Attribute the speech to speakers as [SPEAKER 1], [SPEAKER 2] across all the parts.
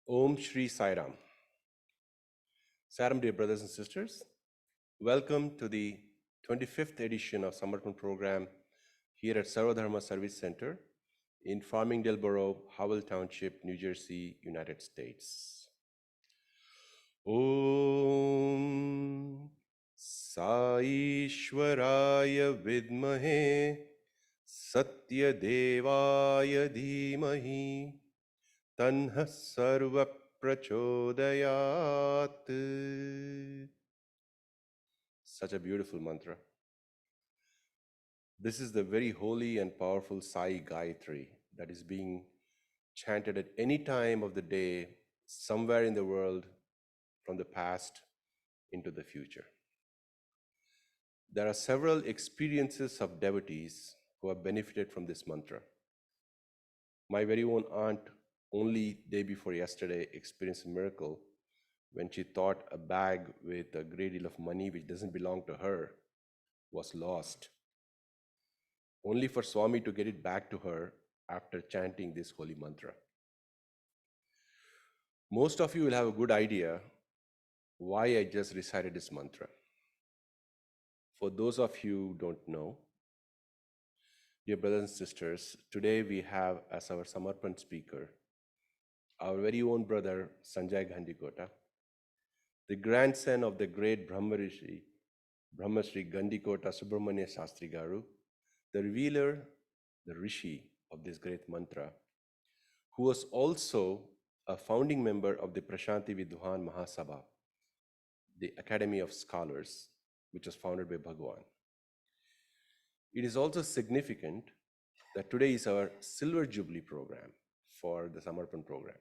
[SPEAKER 1] Om Shri Sai Ram. Saram, dear brothers and sisters, welcome to the 25th edition of Samarpan program here at Sarvadharma Service Center in Farmingdale Borough, Howell Township, New Jersey, United States. Om Saishwaraya Vidmahe Satya Devaya Dhimahi Tanha Sarva Prachodayat. Such a beautiful mantra. This is the very holy and powerful Sai Gayatri that is being chanted at any time of the day, somewhere in the world, from the past into the future. There are several experiences of devotees who have benefited from this mantra. My very own aunt, only day before yesterday, experienced a miracle when she thought a bag with a great deal of money which doesn't belong to her was lost, only for Swami to get it back to her after chanting this holy mantra. Most of you will have a good idea why I just recited this mantra. For those of you who don't know, dear brothers and sisters, today we have as our Samarpan speaker our very own brother Sanjay Ghandikota, the grandson of the great Brahmashri Ghandikota Subramanya Shastri Garu, the revealer, the rishi of this great mantra, who was also a founding member of the Prashanti Vidwan Mahasabha, the Academy of Scholars, which was founded by Bhagwan. It is also significant that today is our Silver Jubilee program for the Samarpan program.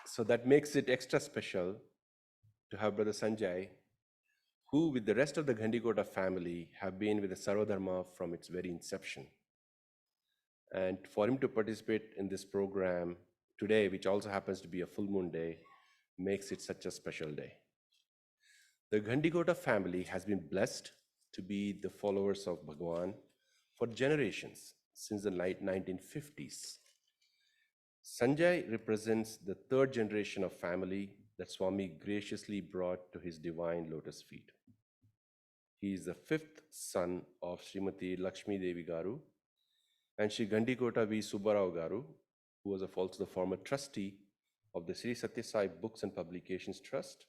[SPEAKER 1] So that makes it extra special to have Brother Sanjay, who with the rest of the Ghandikota family have been with the Sarvadharma from its very inception. And for him to participate in this program today, which also happens to be a full moon day, makes it such a special day. The Ghandikota family has been blessed to be the followers of Bhagwan for generations since the late 1950s. Sanjay represents the third generation of family that Swami graciously brought to his divine lotus feet. He is the fifth son of Srimati Lakshmi Devi Garu and Sri Ghandikota V. Subbarao Garu, who was also the former trustee of the Sri Satya Sai Books and Publications Trust,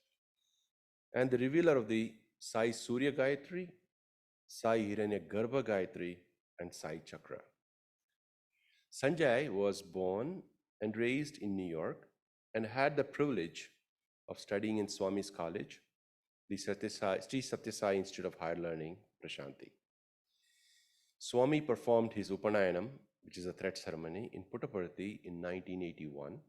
[SPEAKER 1] and the revealer of the Sai Surya Gayatri, Sai Hiranya Garbha Gayatri, and Sai Chakra. Sanjay was born and raised in New York and had the privilege of studying in Swami's College, the Sri Satya Sai Institute of Higher Learning, Prashanti. Swami performed his Upanayanam, which is a thread ceremony, in Puttaparthi in 1981,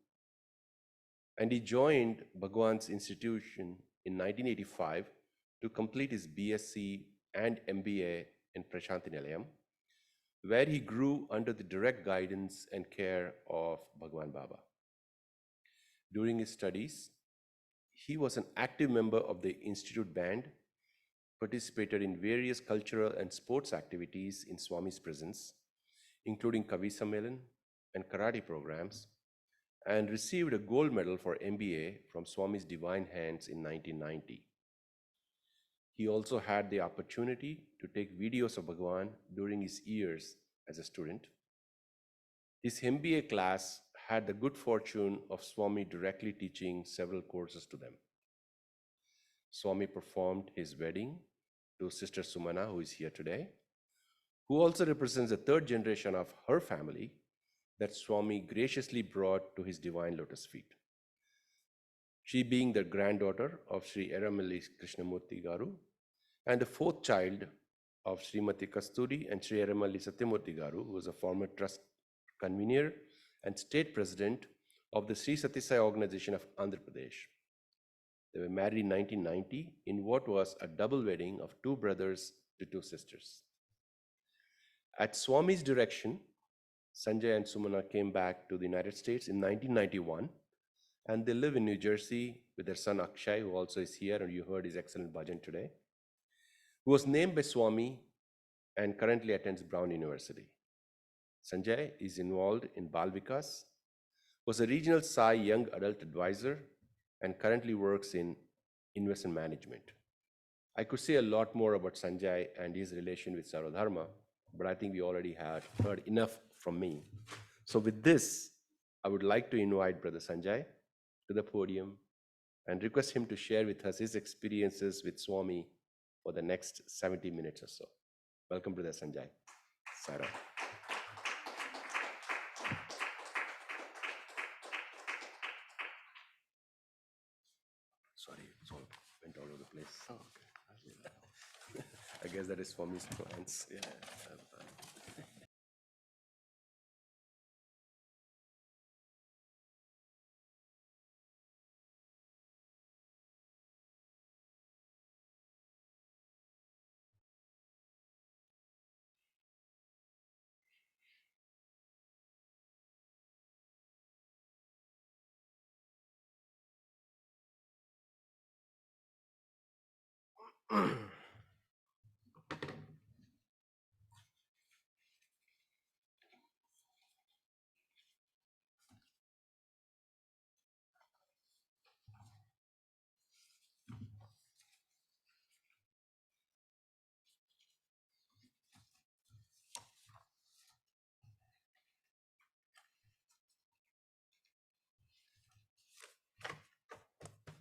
[SPEAKER 1] and he joined Bhagwan's institution in 1985 to complete his BSc and MBA in Prashanti Nilayam, where he grew under the direct guidance and care of Bhagwan Baba. During his studies, he was an active member of the Institute Band, participated in various cultural and sports activities in Swami's presence, including Kavi Sammelan and karate programs, and received a gold medal for MBA from Swami's divine hands in 1990. He also had the opportunity to take videos of Bhagwan during his years as a student. His MBA class had the good fortune of Swami directly teaching several courses to them. Swami performed his wedding to Sister Sumana, who is here today, who also represents the third generation of her family that Swami graciously brought to his divine lotus feet. She being the granddaughter of Sri Eramalli Krishnamurti Garu and the fourth child of Srimati Kasturi and Sri Eramalli Satyamurti Garu, who was a former trust convener and state president of the Sri Satya Sai organization of Andhra Pradesh. They were married in 1990 in what was a double wedding of two brothers to two sisters. At Swami's direction, Sanjay and Sumana came back to the United States in 1991, and they live in New Jersey with their son Akshay, who also is here, and you heard his excellent bhajan today, who was named by Swami and currently attends Brown University. Sanjay is involved in Bal Vikas, was a regional Sai young adult advisor, and currently works in investment management. I could say a lot more about Sanjay and his relation with Sarvadharma, but I think we already had heard enough from me. So with this, I would like to invite Brother Sanjay to the podium and request him to share with us his experiences with Swami for the next 70 minutes or so. Welcome, Brother Sanjay. Sarah. Sorry, it all went all over the place.
[SPEAKER 2] Oh, okay.
[SPEAKER 1] I guess that is Swami's plans.
[SPEAKER 2] Yeah.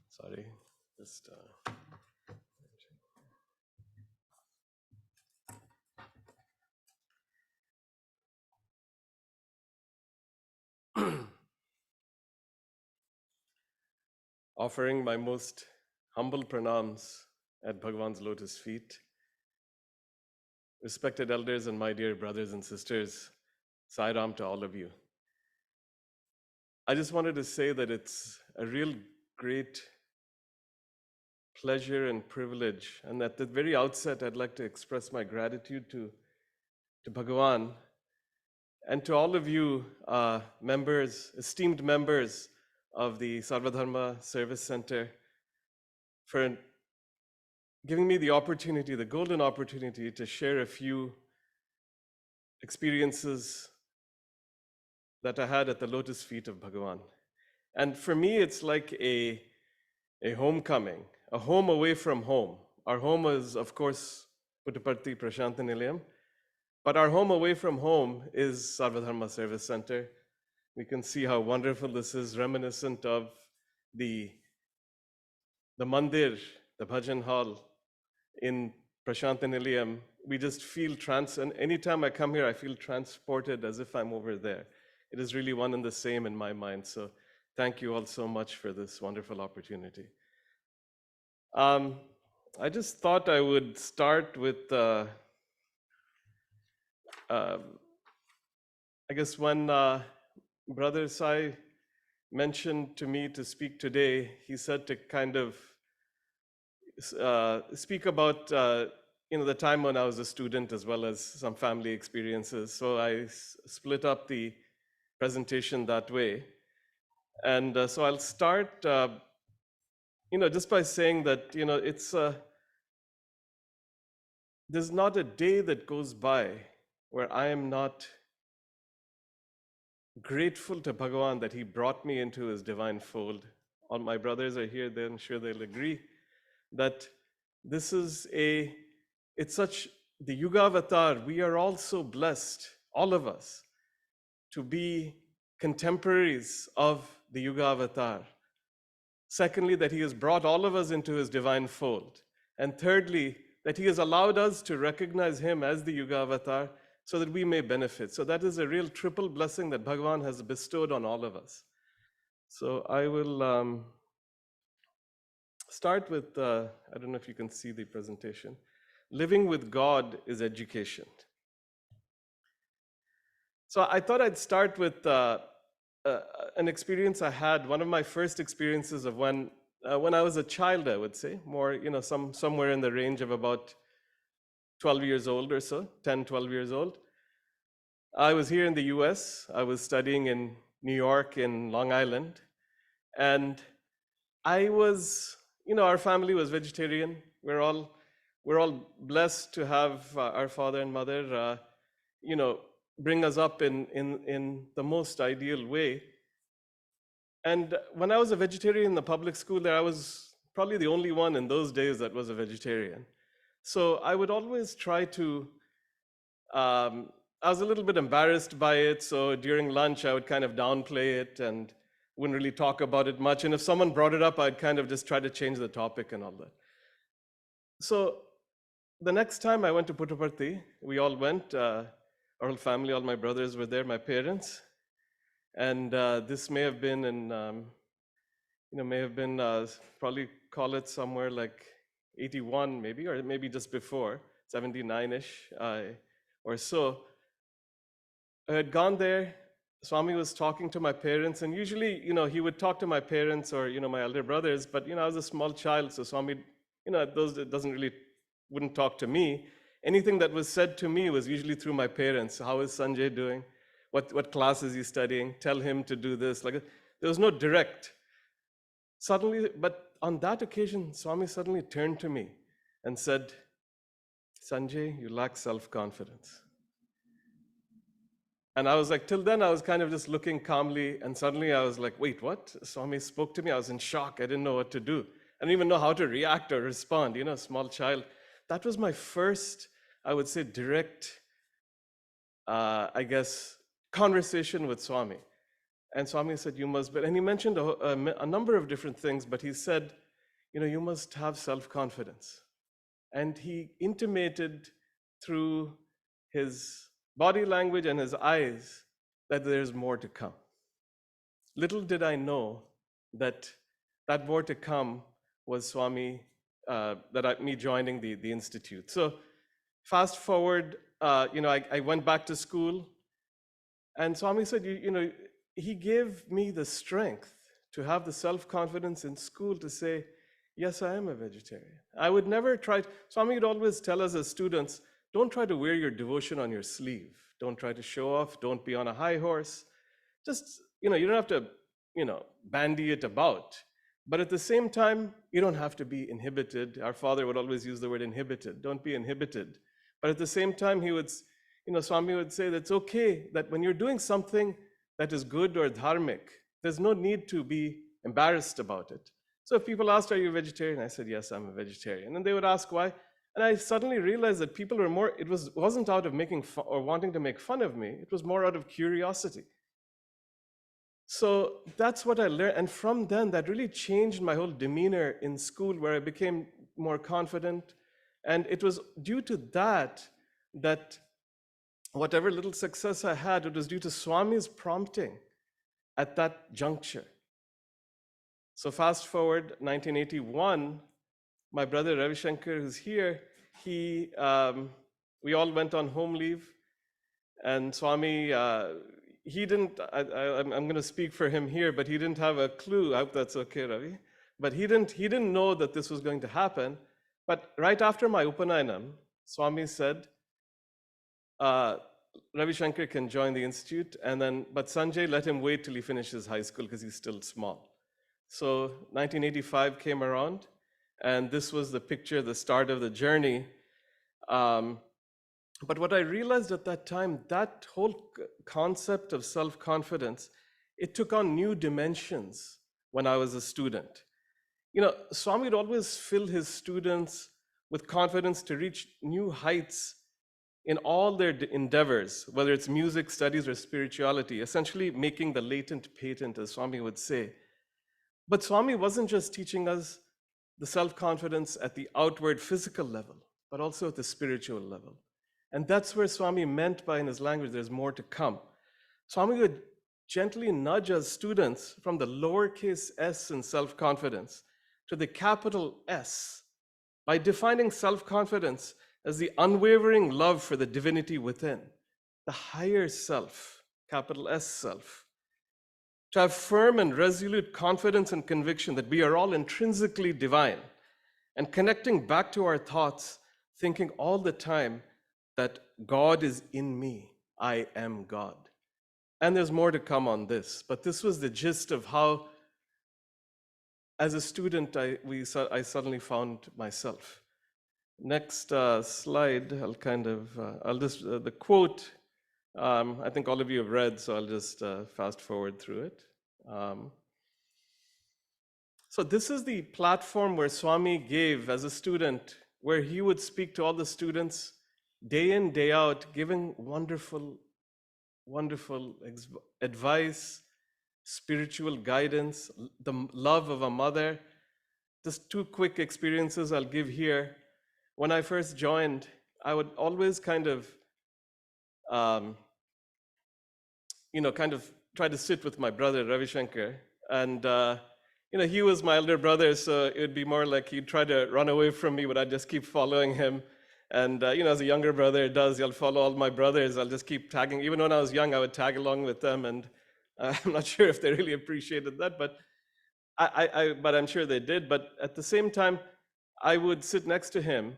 [SPEAKER 2] Sorry, just offering my most humble pranams at Bhagwan's lotus feet. Respected elders and my dear brothers and sisters, Sai Ram to all of you. I just wanted to say that it's a real great pleasure and privilege. And at the very outset, I'd like to express my gratitude to Bhagwan and to all of you members, esteemed members of the Sarvadharma Service Center, for giving me the opportunity, the golden opportunity, to share a few experiences that I had at the lotus feet of Bhagavan. And for me, it's like a homecoming, a home away from home. Our home is, of course, Puttaparthi Prashanta Nilayam, but our home away from home is Sarvadharma Service Center. We can see how wonderful this is, reminiscent of the mandir, the bhajan hall in Prashanta Nilayam. We just feel and anytime I come here, I feel transported as if I'm over there. It is really one and the same in my mind. So thank you all so much for this wonderful opportunity. I just thought I would start with, I guess when Brother Sai mentioned to me to speak today, he said to kind of speak about the time when I was a student as well as some family experiences. So I split up the presentation that way. And so I'll start, just by saying that, it's there's not a day that goes by where I am not grateful to Bhagavan that he brought me into his divine fold. All my brothers are here, I'm sure they'll agree that this is it's such, the Yuga Avatar, we are all so blessed, all of us, to be contemporaries of the Yuga Avatar. Secondly, that he has brought all of us into his divine fold. And thirdly, that he has allowed us to recognize him as the Yuga Avatar so that we may benefit. So that is a real triple blessing that Bhagavan has bestowed on all of us. So I will start with, I don't know if you can see the presentation. Living with God is education. So I thought I'd start with an experience I had, one of my first experiences of when I was a child, I would say, more, somewhere in the range of about 12 years old or so, 10, 12 years old. I was here in the US. I was studying in New York, in Long Island. And I was, our family was vegetarian. We're all blessed to have our father and mother, bring us up in the most ideal way. And when I was a vegetarian in the public school there, I was probably the only one in those days that was a vegetarian. So I would always try to, I was a little bit embarrassed by it. So during lunch, I would kind of downplay it and wouldn't really talk about it much. And if someone brought it up, I'd kind of just try to change the topic and all that. So the next time I went to Puttaparthi, we all went, our whole family, all my brothers were there, my parents. And this may have been in, probably call it somewhere like 81 maybe, or maybe just before, 79-ish or so. I had gone there, Swami was talking to my parents, and usually, he would talk to my parents or, my elder brothers, but, I was a small child, so Swami, those wouldn't talk to me. Anything that was said to me was usually through my parents. How is Sanjay doing? What class is he studying? Tell him to do this. Like, there was no direct. Suddenly, but on that occasion, Swami suddenly turned to me and said, Sanjay, you lack self-confidence. And I was like, till then, I was kind of just looking calmly, and suddenly I was like, wait, what? Swami spoke to me. I was in shock. I didn't know what to do. I didn't even know how to react or respond, small child. That was my first, I would say, direct, conversation with Swami. And Swami said, you must, and he mentioned a number of different things, but he said, you must have self-confidence. And he intimated through his body language and his eyes that there's more to come. Little did I know that more to come was Swami, me joining the institute. So fast forward, I went back to school, and Swami said, he gave me the strength to have the self-confidence in school to say, yes, I am a vegetarian. I would never try. Swami would always tell us as students, don't try to wear your devotion on your sleeve. Don't try to show off. Don't be on a high horse. Just, you don't have to, bandy it about. But at the same time, you don't have to be inhibited. Our father would always use the word inhibited. Don't be inhibited. But at the same time, he would, Swami would say that it's okay that when you're doing something that is good or dharmic, there's no need to be embarrassed about it. So if people asked, are you a vegetarian? I said, yes, I'm a vegetarian. And they would ask why. And I suddenly realized that people were more, wasn't out of making fun or wanting to make fun of me. It was more out of curiosity. So that's what I learned. And from then, that really changed my whole demeanor in school, where I became more confident. And it was due to that whatever little success I had, it was due to Swami's prompting at that juncture. So fast forward 1981, my brother Ravi Shankar, who's here, we all went on home leave, and Swami, he didn't, I'm going to speak for him here, but he didn't have a clue. I hope that's okay, Ravi. But he didn't know that this was going to happen. But right after my Upanayinam, Swami said, Ravi Shankar can join the institute, but Sanjay, let him wait till he finishes high school because he's still small. So 1985 came around, and this was the picture, the start of the journey. But what I realized at that time, that whole concept of self-confidence, it took on new dimensions when I was a student. Swami would always fill his students with confidence to reach new heights in all their endeavors, whether it's music, studies, or spirituality, essentially making the latent patent, as Swami would say. But Swami wasn't just teaching us the self-confidence at the outward physical level, but also at the spiritual level. And that's where Swami meant by, in his language, there's more to come. Swami would gently nudge us students from the lowercase s in self-confidence to the capital S by defining self-confidence as the unwavering love for the divinity within, the higher self, capital S self. To have firm and resolute confidence and conviction that we are all intrinsically divine, and connecting back to our thoughts, thinking all the time that God is in me, I am God. And there's more to come on this, but this was the gist of how, as a student, I suddenly found myself. Next slide, the quote I think all of you have read, so I'll just fast forward through it. Um, so this is the platform where Swami gave as a student, where he would speak to all the students day in, day out, giving wonderful, wonderful advice, spiritual guidance, the love of a mother. Just two quick experiences I'll give here. When I first joined, I would always kind of, um, kind of try to sit with my brother, Ravi Shankar. And, he was my elder brother, so it would be more like he'd try to run away from me, but I'd just keep following him. And, as a younger brother does, I'll follow all my brothers. I'll just keep tagging. Even when I was young, I would tag along with them. And I'm not sure if they really appreciated that, but but I'm sure they did. But at the same time, I would sit next to him.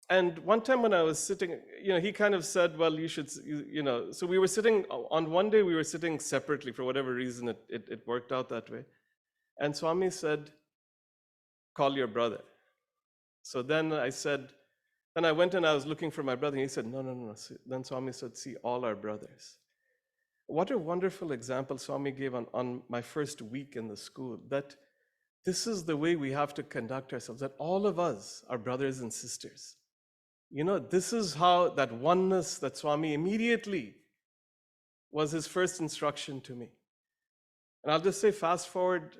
[SPEAKER 2] And one time when I was sitting, he kind of said, well, you should, so we were sitting, on one day we were sitting separately for whatever reason, it worked out that way. And Swami said, call your brother. So then I went and I was looking for my brother, and he said, no. Then Swami said, see, all our brothers. What a wonderful example Swami gave on my first week in the school, that this is the way we have to conduct ourselves, that all of us are brothers and sisters. This is how that oneness that Swami immediately was his first instruction to me. And I'll just say, fast forward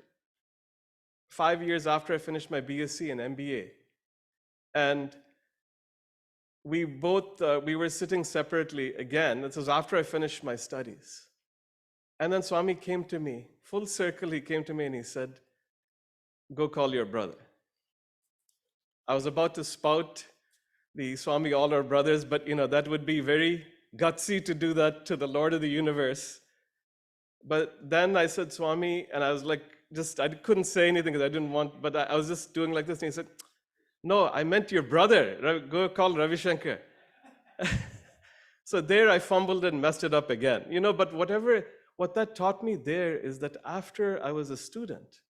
[SPEAKER 2] 5 years after I finished my BSc and MBA, and we both, we were sitting separately again. This was after I finished my studies. And then Swami came to me, full circle, he came to me and he said, go call your brother. I was about to spout the Swami, all our brothers, but that would be very gutsy to do that to the Lord of the universe. But then I said, Swami, and I was like, I couldn't say anything because I didn't want, but I was just doing like this, and he said, no, I meant your brother, go call Ravi Shankar. So there I fumbled and messed it up again, but what that taught me there is that after I was a student,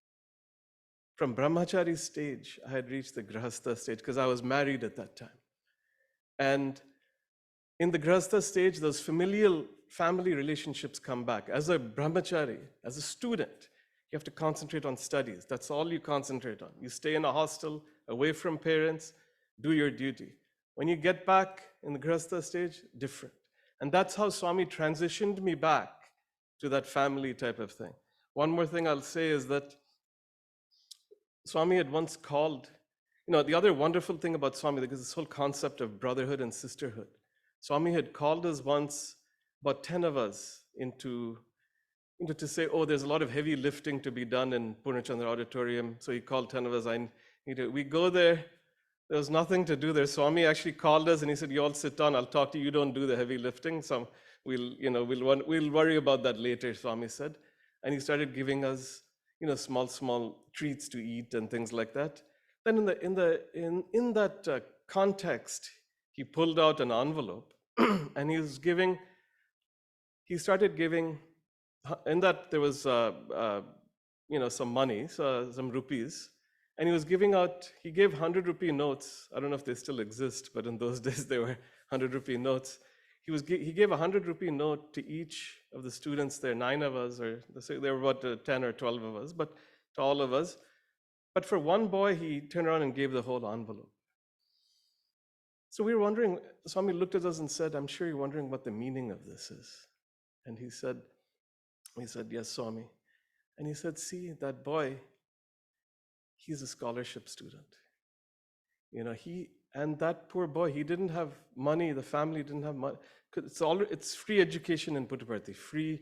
[SPEAKER 2] from brahmachari stage, I had reached the grahastha stage because I was married at that time. And in the grahastha stage, those familial family relationships come back. As a brahmachari, as a student, you have to concentrate on studies. That's all you concentrate on. You stay in a hostel, away from parents, do your duty. When you get back in the grahastha stage, different. And that's how Swami transitioned me back to that family type of thing. One more thing I'll say is that Swami had once called, the other wonderful thing about Swami, because this whole concept of brotherhood and sisterhood. Swami had called us once, about 10 of us, to say, oh, there's a lot of heavy lifting to be done in Purnachandra Auditorium. So he called 10 of us. We go there. There was nothing to do there. Swami actually called us and he said, you all sit down. I'll talk to you. You don't do the heavy lifting. So we'll worry about that later, Swami said. And he started giving us, small treats to eat and things like that. Then in that context, he pulled out an envelope and he started giving, in that there was, some money, some rupees, and he gave 100 rupee notes. I don't know if they still exist, but in those days they were 100 rupee notes. He gave a 100 rupee note to each of the students there, 9 of us, or there were about 10 or 12 of us, but to all of us. But for one boy, he turned around and gave the whole envelope. So we were wondering, Swami looked at us and said, I'm sure you're wondering what the meaning of this is. And he said, yes, Swami. And he said, see, that boy, he's a scholarship student. And that poor boy, he didn't have money, the family didn't have money. It's free education in Puttaparthi, free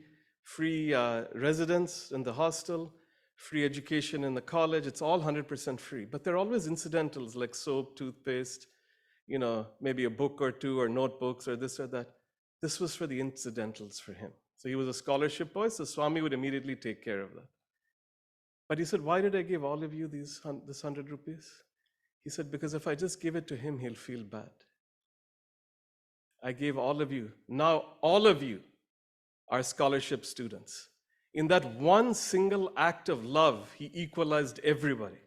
[SPEAKER 2] residence in the hostel, free education in the college. It's all 100% free. But there are always incidentals like soap, toothpaste, maybe a book or two or notebooks or this or that. This was for the incidentals for him. So he was a scholarship boy, so Swami would immediately take care of that. But he said, why did I give all of you this 100 rupees? He said, because if I just give it to him, he'll feel bad. I gave all of you. Now all of you are scholarship students. In that one single act of love, he equalized everybody.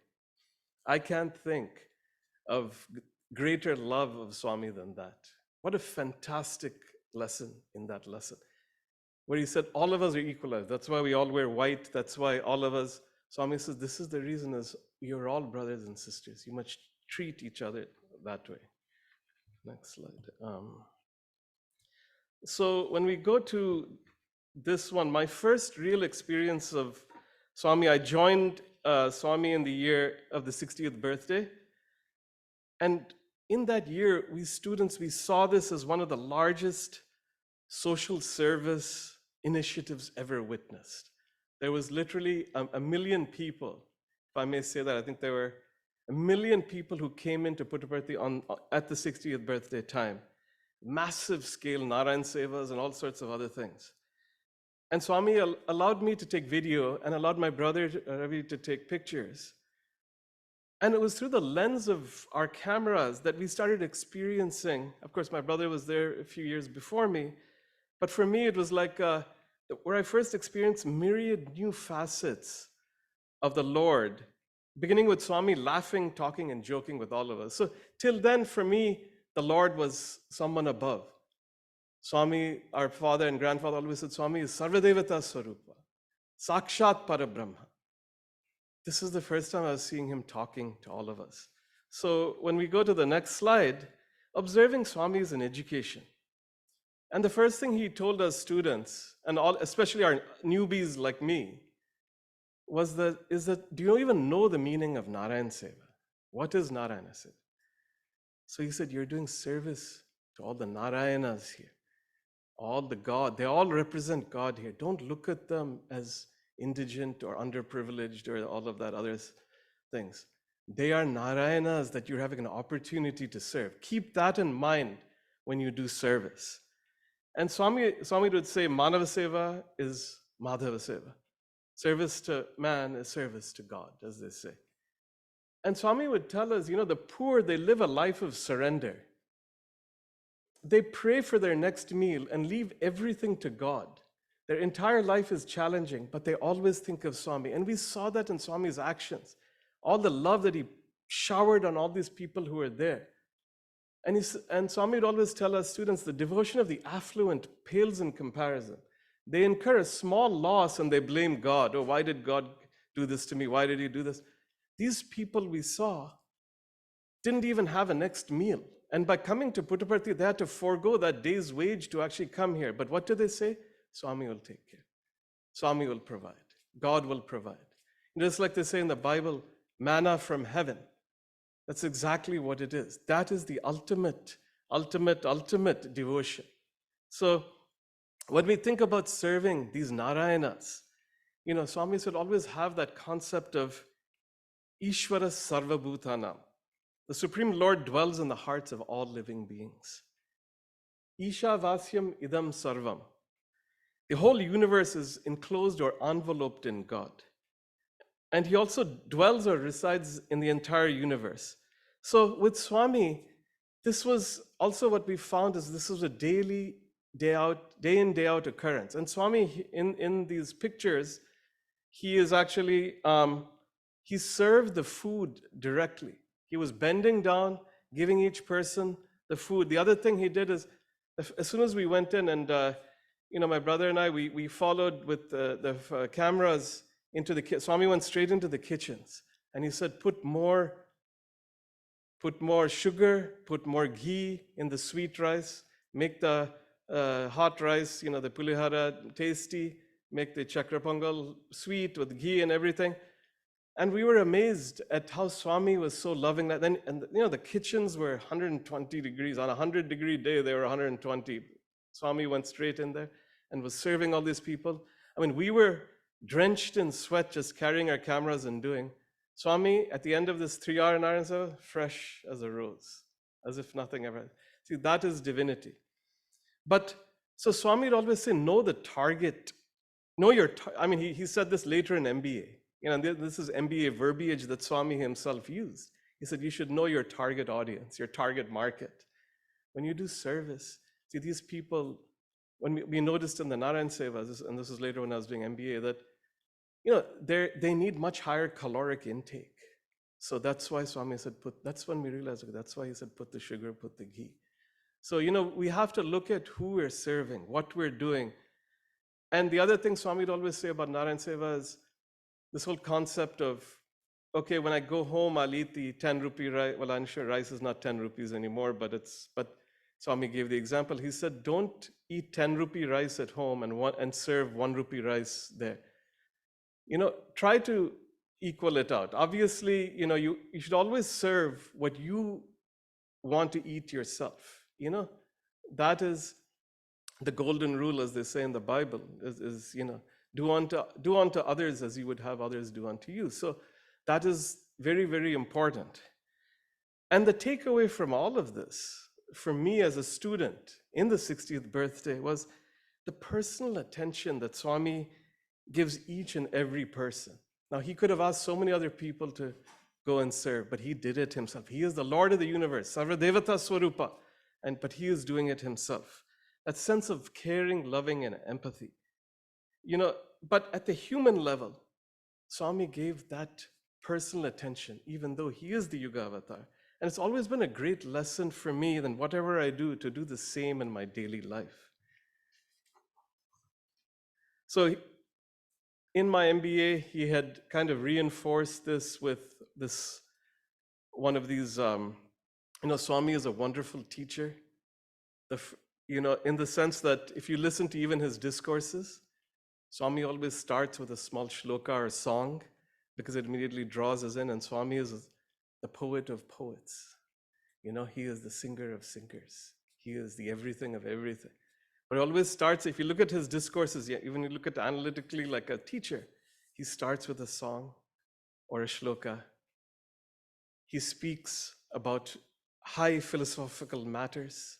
[SPEAKER 2] I can't think of greater love of Swami than that. What a fantastic lesson in that lesson, where he said, all of us are equalized. That's why we all wear white. That's why all of us. Swami says, this is the reason is you're all brothers and sisters. You must treat each other that way. Next slide. So when we go to this one, my first real experience of Swami, I joined Swami in the year of the 60th birthday. And in that year, we students, we saw this as one of the largest social service initiatives ever witnessed. There was literally a million people, if I may say that. I think there were 1 million people who came into Puttaparthi at the 60th birthday time. Massive scale Narayan Sevas and all sorts of other things. And Swami allowed me to take video and allowed my brother Ravi to take pictures. And it was through the lens of our cameras that we started experiencing, of course, my brother was there a few years before me, but for me, it was like where I first experienced myriad new facets of the Lord, beginning with Swami laughing, talking, and joking with all of us. So till then, for me, the Lord was someone above. Swami, our father and grandfather always said, Swami is Sarvadevata Swarupa, Sakshat Parabrahma. This is the first time I was seeing him talking to all of us. So when we go to the next slide, observing Swami is an education. And the first thing he told us students, and all, especially our newbies like me, is that, do you even know the meaning of Narayan Seva? What is Narayana Seva? So he said, you're doing service to all the Narayanas here, all the God. They all represent God here. Don't look at them as indigent or underprivileged or all of that other things. They are Narayanas that you're having an opportunity to serve. Keep that in mind when you do service. And Swami would say, Manava Seva is Madhava Seva. Service to man is service to God, as they say. And Swami would tell us, the poor, they live a life of surrender. They pray for their next meal and leave everything to God. Their entire life is challenging, but they always think of Swami. And we saw that in Swami's actions. All the love that he showered on all these people who were there. And Swami would always tell us students, the devotion of the affluent pales in comparison. They incur a small loss and they blame God. Oh, why did God do this to me? Why did he do this? These people we saw didn't even have a next meal. And by coming to Puttaparthi, they had to forego that day's wage to actually come here. But what do they say? Swami will take care. Swami will provide. God will provide. Just like they say in the Bible, manna from heaven. That's exactly what it is. That is the ultimate devotion. So when we think about serving these Narayanas, Swami should always have that concept of Ishvara Sarvabhutanam. The Supreme Lord dwells in the hearts of all living beings. Isha Vasyam Idam Sarvam. The whole universe is enclosed or enveloped in God. And he also dwells or resides in the entire universe. So with Swami, this was also what we found is this was a daily, day in, day out occurrence. And Swami, in these pictures, he is actually, he served the food directly. He was bending down, giving each person the food. The other thing he did is, as soon as we went in and, my brother and I, we followed with the cameras into the kitchen. Swami went straight into the kitchens. And he said, put more sugar, put more ghee in the sweet rice, make the hot rice, the pulihara tasty, make the chakra pongal sweet with ghee and everything. And we were amazed at how Swami was so loving that. Then, the kitchens were 120 degrees. On a 100-degree day, they were 120. Swami went straight in there and was serving all these people. I mean, we were drenched in sweat just carrying our cameras and doing. Swami, at the end of this 3-hour Narayan Seva, fresh as a rose, as if nothing ever. See, that is divinity. But, so Swami would always say, know the target. Know your, he said this later in MBA. This is MBA verbiage that Swami himself used. He said, you should know your target audience, your target market. When you do service, see these people, when we noticed in the Narayan Sevas, and this is later when I was doing MBA, that they need much higher caloric intake. So that's why Swami said, that's when we realized, that's why he said, put the sugar, put the ghee. So, we have to look at who we're serving, what we're doing. And the other thing Swami would always say about Narayan Seva is this whole concept of, okay, when I go home, I'll eat the 10 rupee rice. Well, I'm sure rice is not 10 rupees anymore, but Swami gave the example. He said, don't eat 10 rupee rice at home and serve 1 rupee rice there. Try to equal it out. Obviously, you should always serve what you want to eat yourself. That is the golden rule, as they say in the Bible, is do unto others as you would have others do unto you. So that is very, very important. And the takeaway from all of this, for me as a student in the 60th birthday, was the personal attention that Swami gives each and every person. Now, he could have asked so many other people to go and serve, but he did it himself. He is the Lord of the universe, Sarva Devata Swarupa, but he is doing it himself. That sense of caring, loving, and empathy. But at the human level, Swami gave that personal attention, even though he is the Yuga Avatar. And it's always been a great lesson for me, then whatever I do, to do the same in my daily life. So in my MBA, he had kind of reinforced this with one of these, Swami is a wonderful teacher. In the sense that if you listen to even his discourses, Swami always starts with a small shloka or song because it immediately draws us in. And Swami is the poet of poets. He is the singer of singers. He is the everything of everything. But it always starts, if you look at his discourses, even you look at analytically like a teacher, he starts with a song or a shloka. He speaks about high philosophical matters.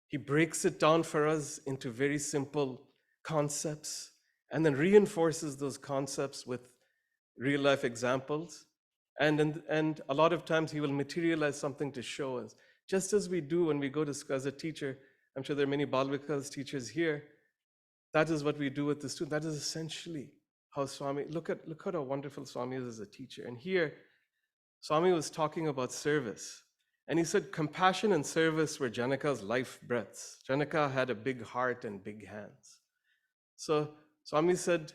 [SPEAKER 2] He breaks it down for us into very simple concepts and then reinforces those concepts with real life examples. And a lot of times he will materialize something to show us, just as we do when we go to school as a teacher. I'm sure there are many Balvikas teachers here. That is what we do with the student. That is essentially how Swami, look at how wonderful Swami is as a teacher. And here, Swami was talking about service. And he said compassion and service were Janaka's life breaths. Janaka had a big heart and big hands. So Swami said,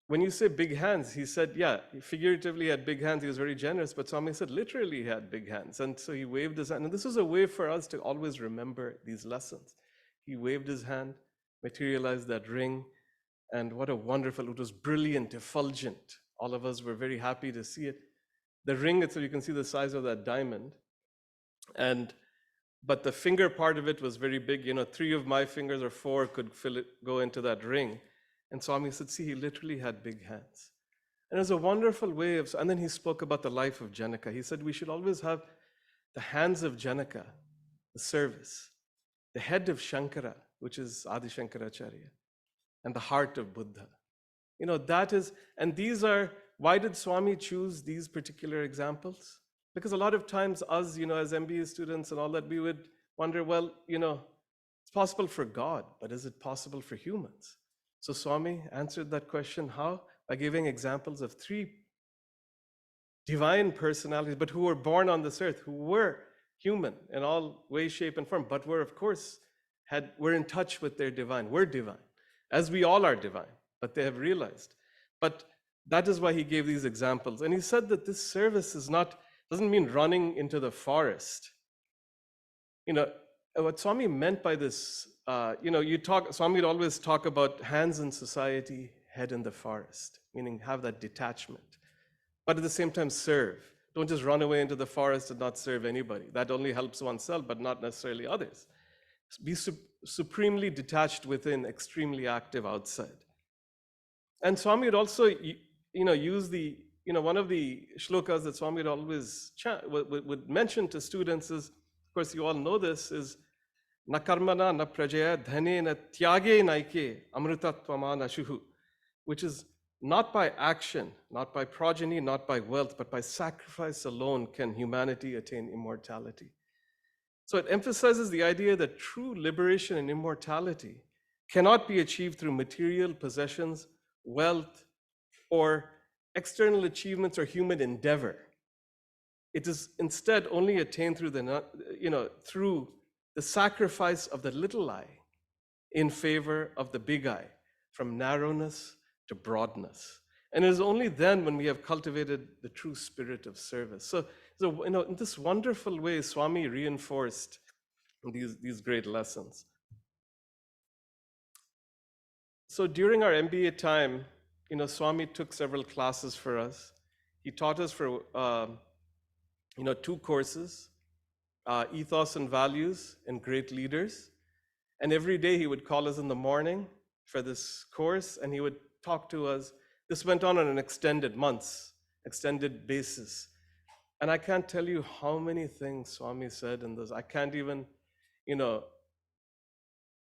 [SPEAKER 2] when you say big hands, he said, yeah, he figuratively had big hands. He was very generous, but Swami said literally he had big hands. And so he waved his hand. And this was a way for us to always remember these lessons. He waved his hand, materialized that ring. And what a wonderful, it was brilliant, effulgent. All of us were very happy to see it. The ring, so you can see the size of that diamond. But the finger part of it was very big. 3 of my fingers or 4 could go into that ring. And Swami said, see, he literally had big hands. And it was a wonderful way of, and then he spoke about the life of Janaka. He said, we should always have the hands of Janaka, the service, the head of Shankara, which is Adi Shankaracharya, and the heart of Buddha. That is, and these are, why did Swami choose these particular examples? Because a lot of times us, as MBA students and all that, we would wonder, well, it's possible for God, but is it possible for humans? So Swami answered that question, how? By giving examples of 3 divine personalities, but who were born on this earth, who were human in all ways, shape, and form, but were, of course, were in touch with their divine, were divine, as we all are divine, but they have realized. But that is why he gave these examples. And he said that this service doesn't mean running into the forest. What Swami meant by this, Swami would always talk about hands in society, head in the forest, meaning have that detachment. But at the same time, serve. Don't just run away into the forest and not serve anybody. That only helps oneself, but not necessarily others. Be supremely detached within, extremely active outside. And Swami would also, use one of the shlokas that Swami would always would mention to students is, of course, you all know this, is na karmana na prajaya dhane na tyage naike amritatvama nashuhu, which is not by action, not by progeny, not by wealth, but by sacrifice alone can humanity attain immortality. So it emphasizes the idea that true liberation and immortality cannot be achieved through material possessions, wealth, or external achievements or human endeavor. It is instead only attained through the sacrifice of the little I in favor of the big I, from narrowness to broadness. And it is only then when we have cultivated the true spirit of service. So in this wonderful way, Swami reinforced these great lessons. So during our MBA time, Swami took several classes for us. He taught us for, 2 courses, Ethos and Values and Great Leaders. And every day he would call us in the morning for this course, and he would talk to us. This went on an extended basis. And I can't tell you how many things Swami said in this. I can't even,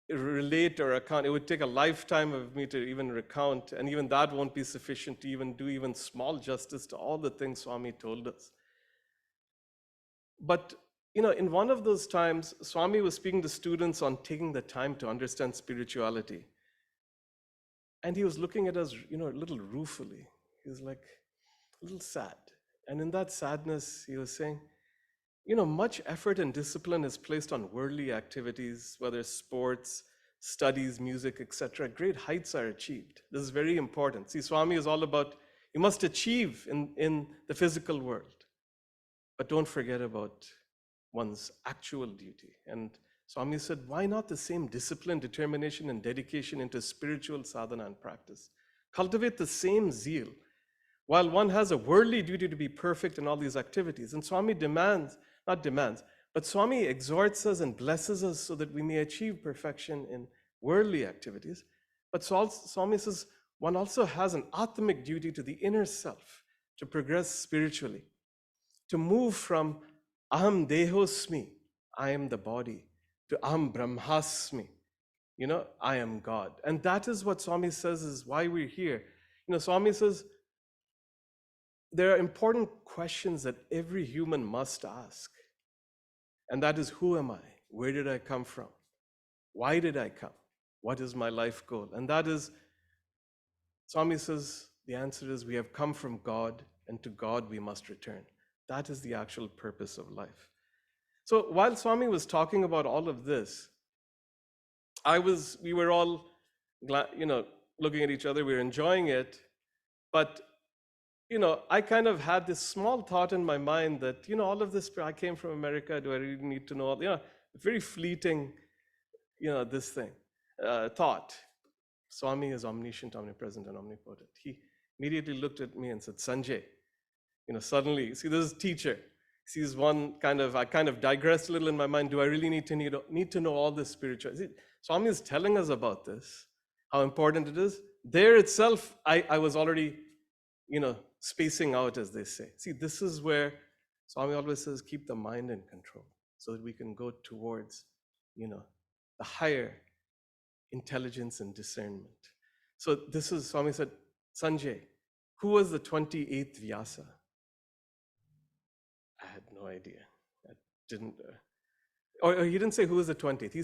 [SPEAKER 2] relate or account. It would take a lifetime of me to even recount, and even that won't be sufficient to even do even small justice to all the things Swami told us. But in one of those times, Swami was speaking to students on taking the time to understand spirituality. And he was looking at us, a little ruefully. He was like a little sad. And in that sadness, he was saying, much effort and discipline is placed on worldly activities, whether sports, studies, music, etc. Great heights are achieved. This is very important. See, Swami is all about, you must achieve in the physical world, but don't forget about one's actual duty. And Swami said, why not the same discipline, determination, and dedication into spiritual sadhana and practice? Cultivate the same zeal, while one has a worldly duty to be perfect in all these activities. And Swami but Swami exhorts us and blesses us so that we may achieve perfection in worldly activities. But Swami says, one also has an atmic duty to the inner self to progress spiritually, to move from aham dehosmi, I am the body, to aham brahmasmi, I am God. And that is what Swami says is why we're here. Swami says, there are important questions that every human must ask. And that is, who am I? Where did I come from? Why did I come? What is my life goal? And that is, Swami says, the answer is we have come from God, and to God we must return. That is the actual purpose of life. So while Swami was talking about all of this, we were all, looking at each other, we were enjoying it, but I kind of had this small thought in my mind that, all of this, I came from America, do I really need to know all, very fleeting, this thing, thought. Swami is omniscient, omnipresent, and omnipotent. He immediately looked at me and said, Sanjay, suddenly, see, this is teacher. Sees one I kind of digressed a little in my mind. Do I really need to know all this spirituality? Swami is telling us about this, how important it is. There itself, I was already, spacing out, as they say. See, this is where Swami always says, keep the mind in control so that we can go towards, the higher intelligence and discernment. So this is, Swami said, Sanjay, who was the 28th Vyasa? I had no idea. I didn't, or he didn't say who was the 20th. He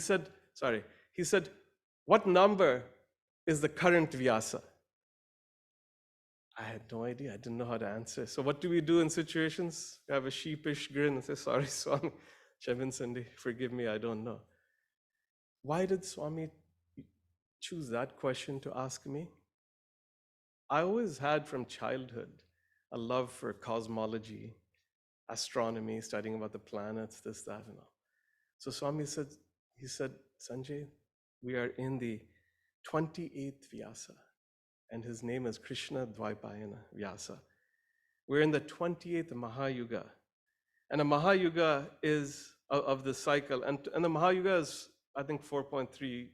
[SPEAKER 2] said, what number is the current Vyasa? I had no idea. I didn't know how to answer. So what do we do in situations? I have a sheepish grin and say, sorry, Swami, Shavin Sandi, forgive me, I don't know. Why did Swami choose that question to ask me? I always had from childhood a love for cosmology, astronomy, studying about the planets, this, that, and all. So Swami said, Sanjay, we are in the 28th Vyasa, and his name is Krishna Dvaipayana Vyasa. We're in the 28th Mahayuga. And a Mahayuga is of the cycle, and the Mahayuga is, I think, 4.3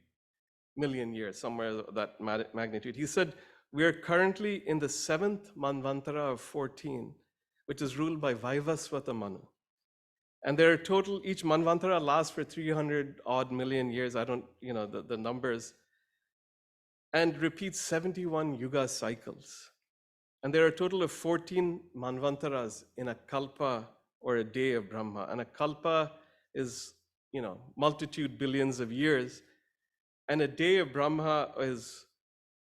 [SPEAKER 2] million years, somewhere that magnitude. He said, we are currently in the 7th Manvantara of 14, which is ruled by Vaivasvata Manu. And there are total, each Manvantara lasts for 300 odd million years. I don't, the numbers, and repeats 71 Yuga cycles. And there are a total of 14 Manvantaras in a Kalpa, or a day of Brahma. And a Kalpa is, multitude billions of years. And a day of Brahma is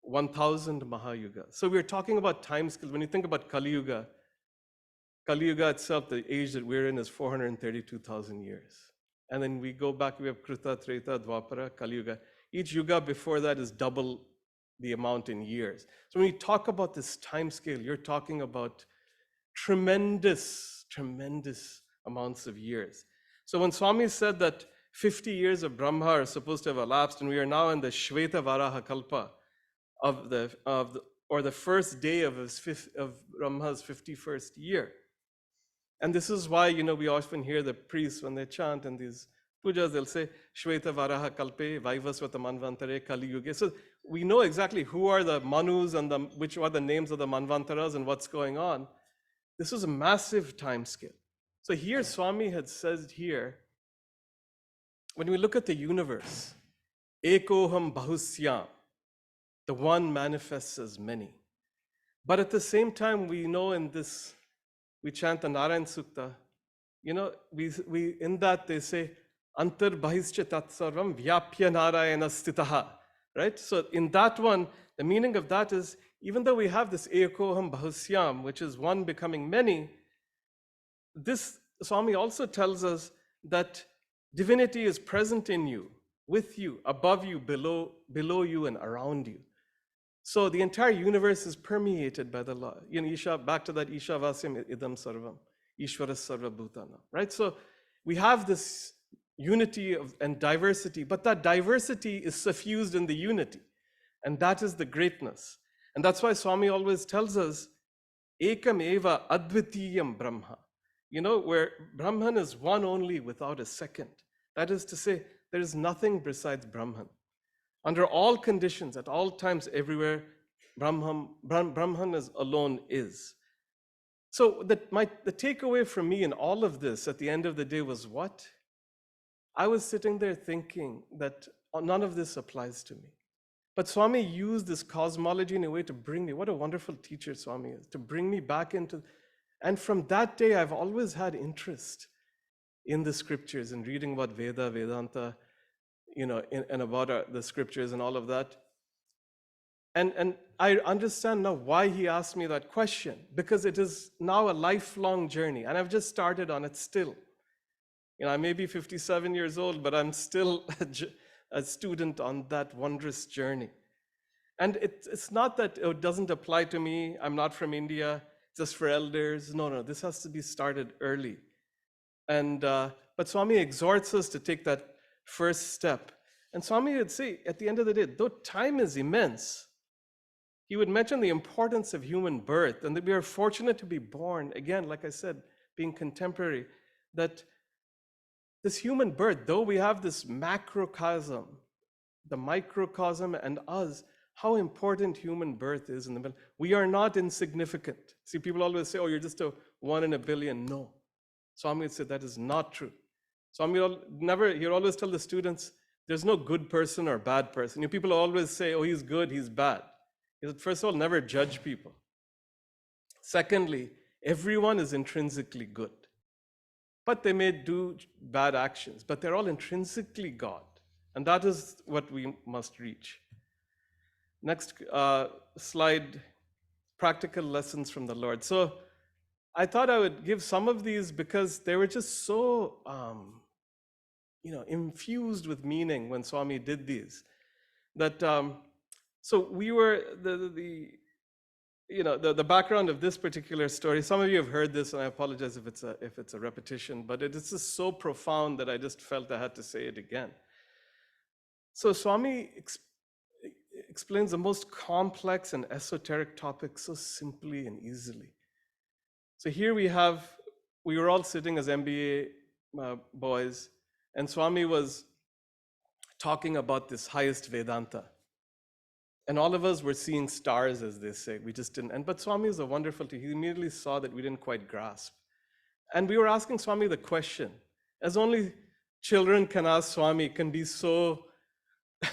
[SPEAKER 2] 1,000 Mahayuga. So we're talking about time scale. When you think about Kali Yuga itself, the age that we're in is 432,000 years. And then we go back, we have Kruta, Treta, Dwapara, Kali Yuga. Each yuga before that is double the amount in years. So when we talk about this time scale, you're talking about tremendous, tremendous amounts of years. So when Swami said that 50 years of Brahma are supposed to have elapsed, and we are now in the Shveta Varaha Kalpa or the first day of Brahma's 51st year. And this is why, we often hear the priests when they chant in these pujas, they'll say, Shveta Varaha Kalpe, Vaivasvata Manvantare, Kali Yuge. So we know exactly who are the Manus and which are the names of the Manvantaras and what's going on. This was a massive time scale. So here Swami had said here, when we look at the universe, Ekoham Bahusyam, the one manifests as many. But at the same time, we know in this, we chant the Narayan Sukta, we in that they say, Antar Bahischa Tatsarvam Vyapya Narayana Stitaha, right? So in that one, the meaning of that is, even though we have this Ekoham Bahusyam, which is one becoming many, this Swami also tells us that divinity is present in you, with you, above you, below you, and around you. So the entire universe is permeated by the law. Back to that Isha Vasyam Idam Sarvam, Ishvara Sarva Bhutana, right? So we have this unity and diversity, but that diversity is suffused in the unity. And that is the greatness. And that's why Swami always tells us, Ekam Eva Advitiyam Brahma. Where Brahman is one only without a second. That is to say, there is nothing besides Brahman. Under all conditions, at all times, everywhere, Brahman alone is. So the takeaway from me in all of this at the end of the day was what? I was sitting there thinking that none of this applies to me. But Swami used this cosmology in a way to bring me, what a wonderful teacher Swami is, to bring me back into, and from that day, I've always had interest in the scriptures and reading about Veda, Vedanta, and about the scriptures and all of that. And I understand now why he asked me that question, because it is now a lifelong journey, and I've just started on it still. I may be 57 years old, but I'm still a student on that wondrous journey. And it's not that it doesn't apply to me, I'm not from India, just for elders. No, this has to be started early. And but Swami exhorts us to take that first step. And Swami would say, at the end of the day, though time is immense, he would mention the importance of human birth and that we are fortunate to be born, again, like I said, being contemporary, that this human birth, though we have this macrocosm, the microcosm and us, how important human birth is in the middle. We are not insignificant. See, people always say, oh, you're just a 1 in a billion. No. Swami would say that is not true. Swami he'll always tell the students, there's no good person or bad person. People always say, oh, he's good, he's bad. He said, first of all, never judge people. Secondly, everyone is intrinsically good. But they may do bad actions, but they're all intrinsically God. And that is what we must reach. Next slide, practical lessons from the Lord. So I thought I would give some of these because they were just so, infused with meaning when Swami did these. That so we were the background of this particular story. Some of you have heard this, and I apologize if it's a repetition, but it is just so profound that I just felt I had to say it again. So Swami explains the most complex and esoteric topics so simply and easily. So here we were all sitting as MBA boys, and Swami was talking about this highest Vedanta. And all of us were seeing stars, as they say. We just didn't. But Swami is a wonderful teacher. He immediately saw that we didn't quite grasp. And we were asking Swami the question, as only children can ask Swami, can be so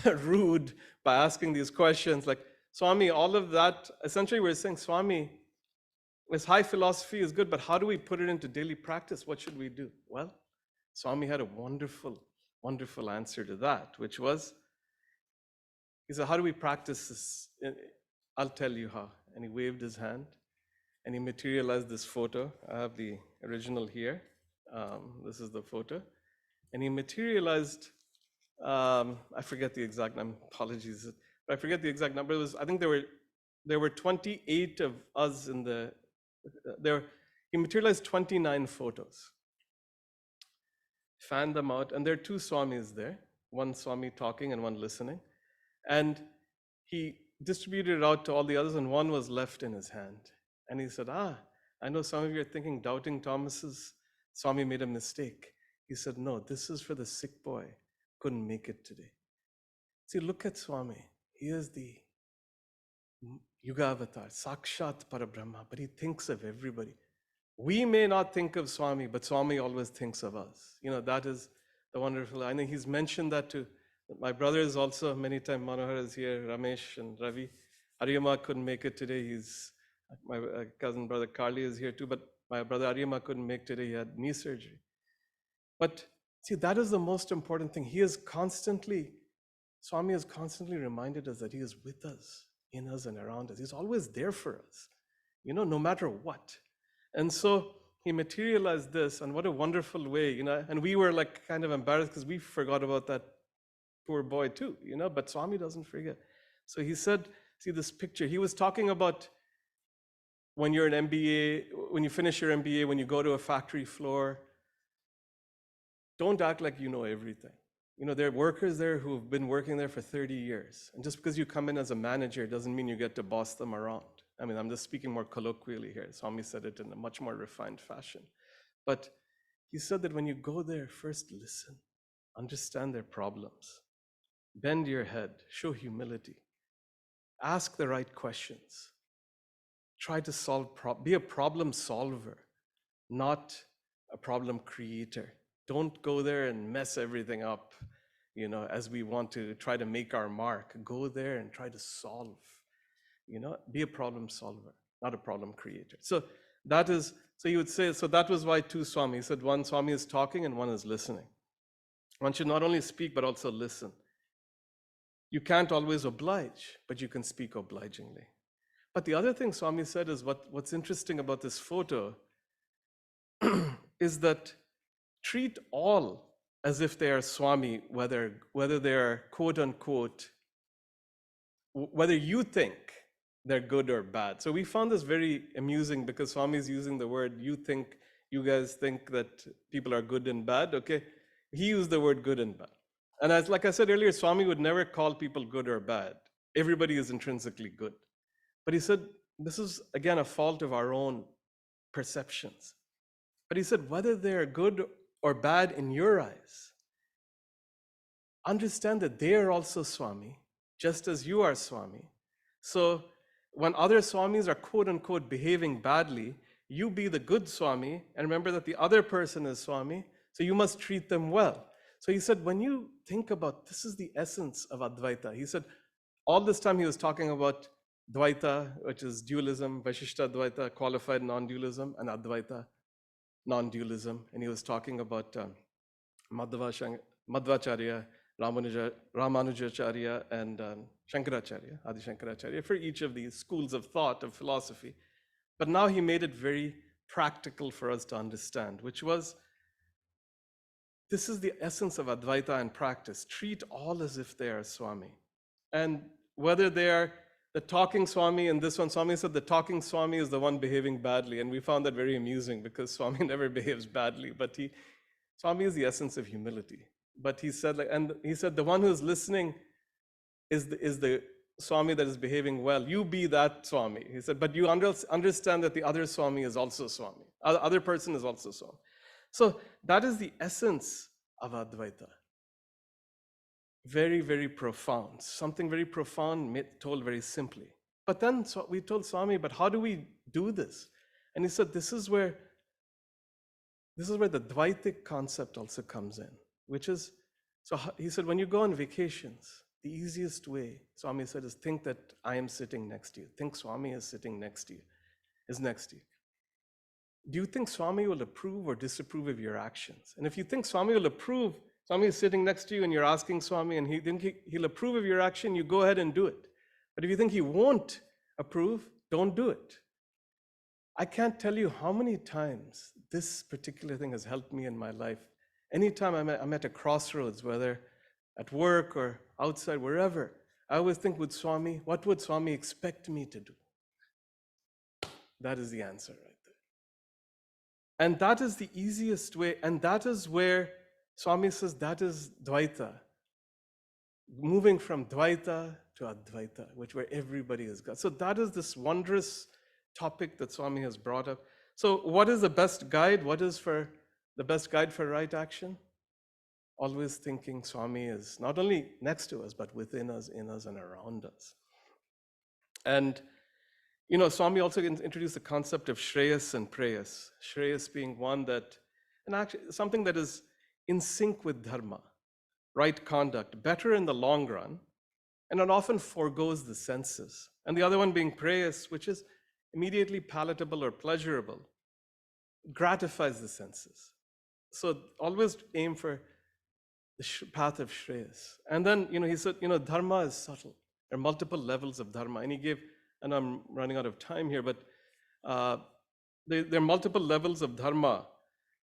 [SPEAKER 2] rude by asking these questions. Like, Swami, all of that, essentially we're saying, Swami, this high philosophy is good, but how do we put it into daily practice? What should we do? Well, Swami had a wonderful, wonderful answer to that, which was, he said, how do we practice this? I'll tell you how. And he waved his hand and he materialized this photo. I have the original here. This is the photo. and he materialized, I forget the exact number, apologies, but I forget the exact number. It was, I think there were 28 of us in the, there, he materialized 29 photos, fanned them out, and there are two Swamis there, one Swami talking and one listening. And he distributed it out to all the others, and one was left in his hand. And he said, I know some of you are thinking doubting Thomas's Swami made a mistake. He said, no, this is for the sick boy, couldn't make it today. See, look at Swami. He is the Yuga Avatar, Sakshat Parabrahma, but he thinks of everybody. We may not think of Swami, but Swami always thinks of us. You know, that is the wonderful. I think he's mentioned that to my brothers also many times. Manohar is here, Ramesh and Ravi. Ariyama couldn't make it today. My cousin brother Carly is here too, but my brother Ariyama couldn't make today. He had knee surgery. But see, that is the most important thing. Swami has constantly reminded us that he is with us, in us and around us. He's always there for us, you know, no matter what. And so he materialized this, and what a wonderful way, you know, and we were like kind of embarrassed because we forgot about that poor boy too, you know, but Swami doesn't forget. So he said, see this picture, he was talking about when you're an MBA, when you finish your MBA, when you go to a factory floor, don't act like you know everything. You know, there are workers there who have been working there for 30 years. And just because you come in as a manager doesn't mean you get to boss them around. I mean, I'm just speaking more colloquially here. Swami said it in a much more refined fashion. But he said that when you go there, first listen, understand their problems, bend your head, show humility, ask the right questions, try to solve, be a problem solver, not a problem creator. Don't go there and mess everything up, you know, as we want to try to make our mark. Go there and try to solve, you know, be a problem solver, not a problem creator. So that is, so you would say, so that was why two Swamis. He said one Swami is talking and one is listening. One should not only speak, but also listen. You can't always oblige, but you can speak obligingly. But the other thing Swami said is what's interesting about this photo is that treat all as if they are Swami, whether they are quote unquote, whether you think they're good or bad. So we found this very amusing because Swami is using the word, you guys think that people are good and bad, okay? He used the word good and bad. And as like I said earlier, Swami would never call people good or bad. Everybody is intrinsically good. But he said, this is again a fault of our own perceptions. But he said, whether they're good or bad in your eyes, understand that they are also Swami, just as you are Swami. So when other Swamis are quote unquote behaving badly, you be the good Swami and remember that the other person is Swami, so you must treat them well. So he said, when you think about, this is the essence of Advaita. He said, all this time he was talking about Dvaita, which is dualism, Vaishishta Dvaita, qualified non-dualism, and Advaita, non-dualism. And he was talking about Madhvacharya, Ramanujacharya, and Shankaracharya, Adi Shankaracharya, for each of these schools of thought, of philosophy. But now he made it very practical for us to understand, which was, this is the essence of Advaita and practice. Treat all as if they are Swami. And whether they are the talking Swami, and this one, Swami said the talking Swami is the one behaving badly. And we found that very amusing because Swami never behaves badly, but Swami is the essence of humility. But he said, the one who is listening is the Swami that is behaving well. You be that Swami. He said, but you understand that the other Swami is also Swami. Other person is also Swami. So that is the essence of Advaita. Very, very profound. Something very profound told very simply. But then we told Swami, but how do we do this? And he said, this is where the Dvaitic concept also comes in, which is, so he said, when you go on vacations, the easiest way, Swami said, is think that I am sitting next to you. Think Swami is sitting next to you, is next to you. Do you think Swami will approve or disapprove of your actions? And if you think Swami will approve, Swami is sitting next to you and you're asking Swami and he'll approve of your action, you go ahead and do it. But if you think he won't approve, don't do it. I can't tell you how many times this particular thing has helped me in my life. Anytime I'm at a crossroads, whether at work or outside, wherever, I always think with Swami, what would Swami expect me to do? That is the answer right there. And that is the easiest way, and that is where Swami says that is Dvaita. Moving from Dvaita to Advaita, which where everybody is God. So that is this wondrous topic that Swami has brought up. So what is the best guide? What is the best guide for right action? Always thinking Swami is not only next to us, but within us, in us, and around us. And Swami also introduced the concept of Shreyas and Preyas. Shreyas being one that, and actually something that is in sync with Dharma, right conduct, better in the long run, and it often forgoes the senses. And the other one being Preyas, which is immediately palatable or pleasurable, gratifies the senses. So always aim for the path of Shreyas. And then, he said, Dharma is subtle. There are multiple levels of Dharma. And he gave, and I'm running out of time here, but there are multiple levels of Dharma.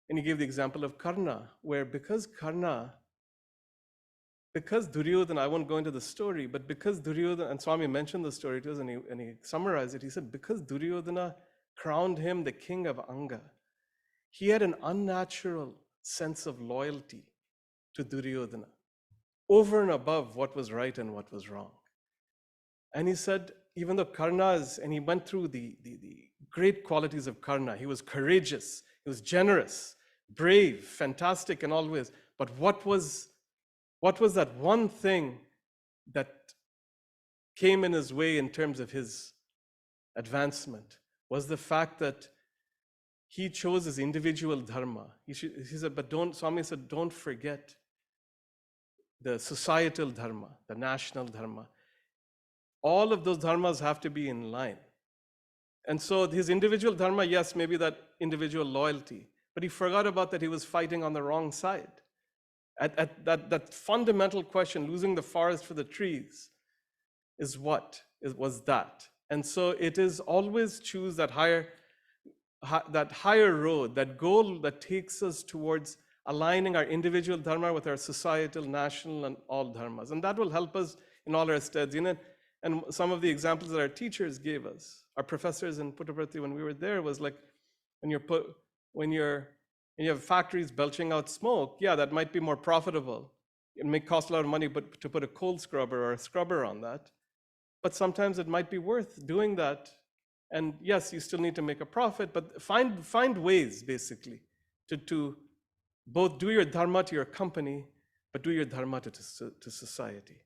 [SPEAKER 2] And he gave the example of Karna, where because Duryodhana, I won't go into the story, but because Duryodhana, and Swami mentioned the story to us and he summarized it, he said, because Duryodhana crowned him the king of Anga, he had an unnatural sense of loyalty to Duryodhana, over and above what was right and what was wrong. And he said, even though Karna is, and he went through the great qualities of Karna, he was courageous, he was generous, brave, fantastic in all ways, but what was that one thing that came in his way in terms of his advancement? Was the fact that he chose his individual dharma. He said, but Swami said, don't forget the societal dharma, the national dharma. All of those dharmas have to be in line. And so his individual dharma, yes, maybe that individual loyalty, but he forgot about that he was fighting on the wrong side. At that fundamental question, losing the forest for the trees, was that. And so it is always choose that higher road, that goal that takes us towards aligning our individual dharma with our societal, national, and all dharmas. And that will help us in all our steads. And some of the examples that our teachers gave us, our professors in Puttaparthi when we were there, was like, when you have factories belching out smoke, yeah, that might be more profitable. It may cost a lot of money to put a coal scrubber or a scrubber on that. But sometimes it might be worth doing that. And yes, you still need to make a profit, but find ways, basically, to both do your dharma to your company, but do your dharma to society.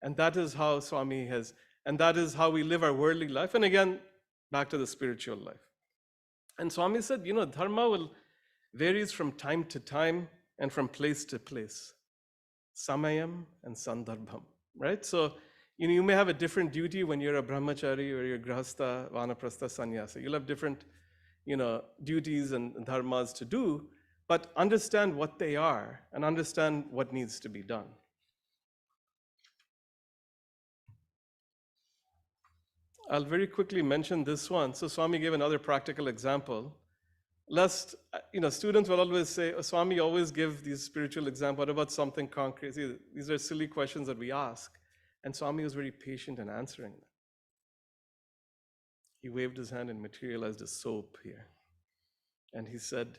[SPEAKER 2] And that is how Swami has, and that is how we live our worldly life. And again, back to the spiritual life. And Swami said, dharma varies from time to time and from place to place. Samayam and sandarbham, right? So, you may have a different duty when you're a brahmachari or you're grahastha, vanaprastha, sannyasa. You'll have different, duties and dharmas to do, but understand what they are and understand what needs to be done. I'll very quickly mention this one. So Swami gave another practical example. Lest, students will always say, oh, Swami always give these spiritual examples. What about something concrete? See, these are silly questions that we ask. And Swami was very patient in answering them. He waved his hand and materialized a soap here. And he said,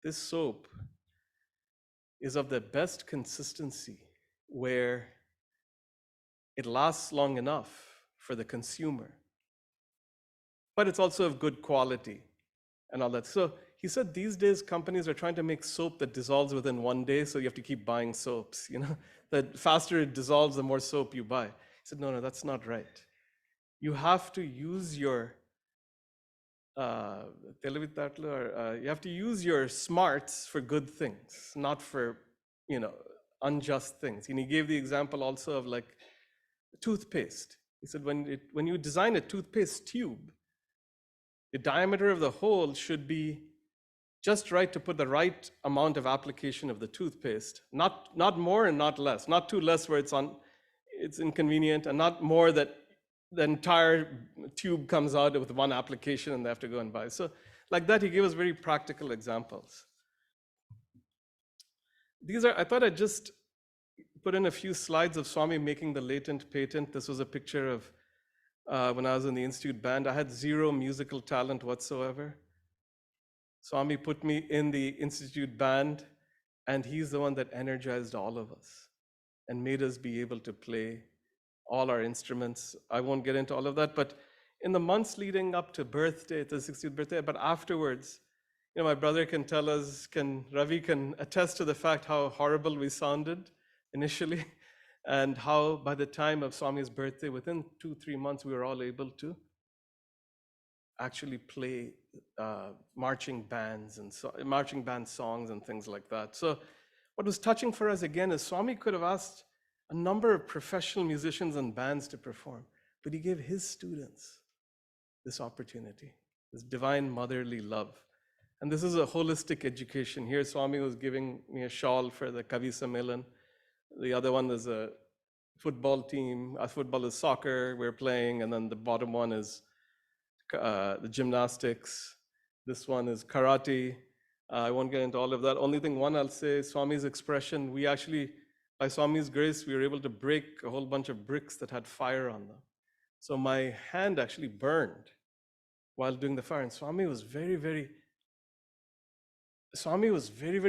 [SPEAKER 2] this soap is of the best consistency where it lasts long enough for the consumer. But it's also of good quality and all that. So he said these days companies are trying to make soap that dissolves within one day, so you have to keep buying soaps. The faster it dissolves, the more soap you buy. He said, no, that's not right. You have to use your you have to use your smarts for good things, not for unjust things. And he gave the example also of like toothpaste. He said when you design a toothpaste tube, the diameter of the hole should be just right to put the right amount of application of the toothpaste, not more and not less, not too less where it's inconvenient, and not more that the entire tube comes out with one application and they have to go and buy. So like that, he gave us very practical examples. I thought I'd just put in a few slides of Swami making the latent patent. This was a picture of when I was in the Institute band. I had zero musical talent whatsoever. Swami put me in the Institute band, and he's the one that energized all of us and made us be able to play all our instruments. I won't get into all of that, but in the months leading up to birthday, the 60th birthday, but afterwards, my brother can tell us, Ravi can attest to the fact how horrible we sounded initially, and how by the time of Swami's birthday, within 2-3 months, we were all able to actually play marching band songs and things like that. So what was touching for us again is Swami could have asked a number of professional musicians and bands to perform, but he gave his students this opportunity, this divine motherly love. And this is a holistic education. Here Swami was giving me a shawl for the Kavi Sammelan. The other one is a football team. Our football is soccer, we're playing, and then the bottom one is the gymnastics. This one is karate. I won't get into all of that. Only thing one I'll say, Swami's expression, we actually, by Swami's grace, we were able to break a whole bunch of bricks that had fire on them. So my hand actually burned while doing the fire. And Swami was very, very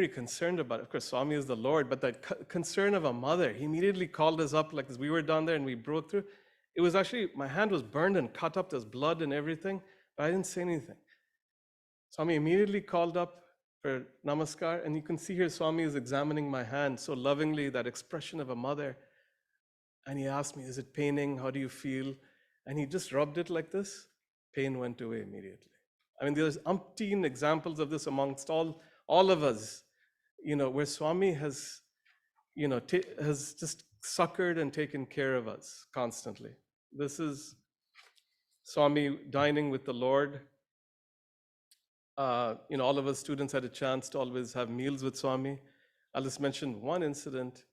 [SPEAKER 2] concerned about it. Of course, Swami is the Lord, but that concern of a mother, he immediately called us up like this. We were down there and we broke through. It was actually, my hand was burned and cut up, there's blood and everything, but I didn't say anything. Swami immediately called up for namaskar, and you can see here Swami is examining my hand so lovingly, that expression of a mother. And he asked me, is it paining? How do you feel? And he just rubbed it like this. Pain went away immediately. I mean, there's umpteen examples of this amongst all of us, where Swami has, has just succored and taken care of us constantly. This is Swami dining with the Lord. All of us students had a chance to always have meals with Swami. I'll just mention one incident.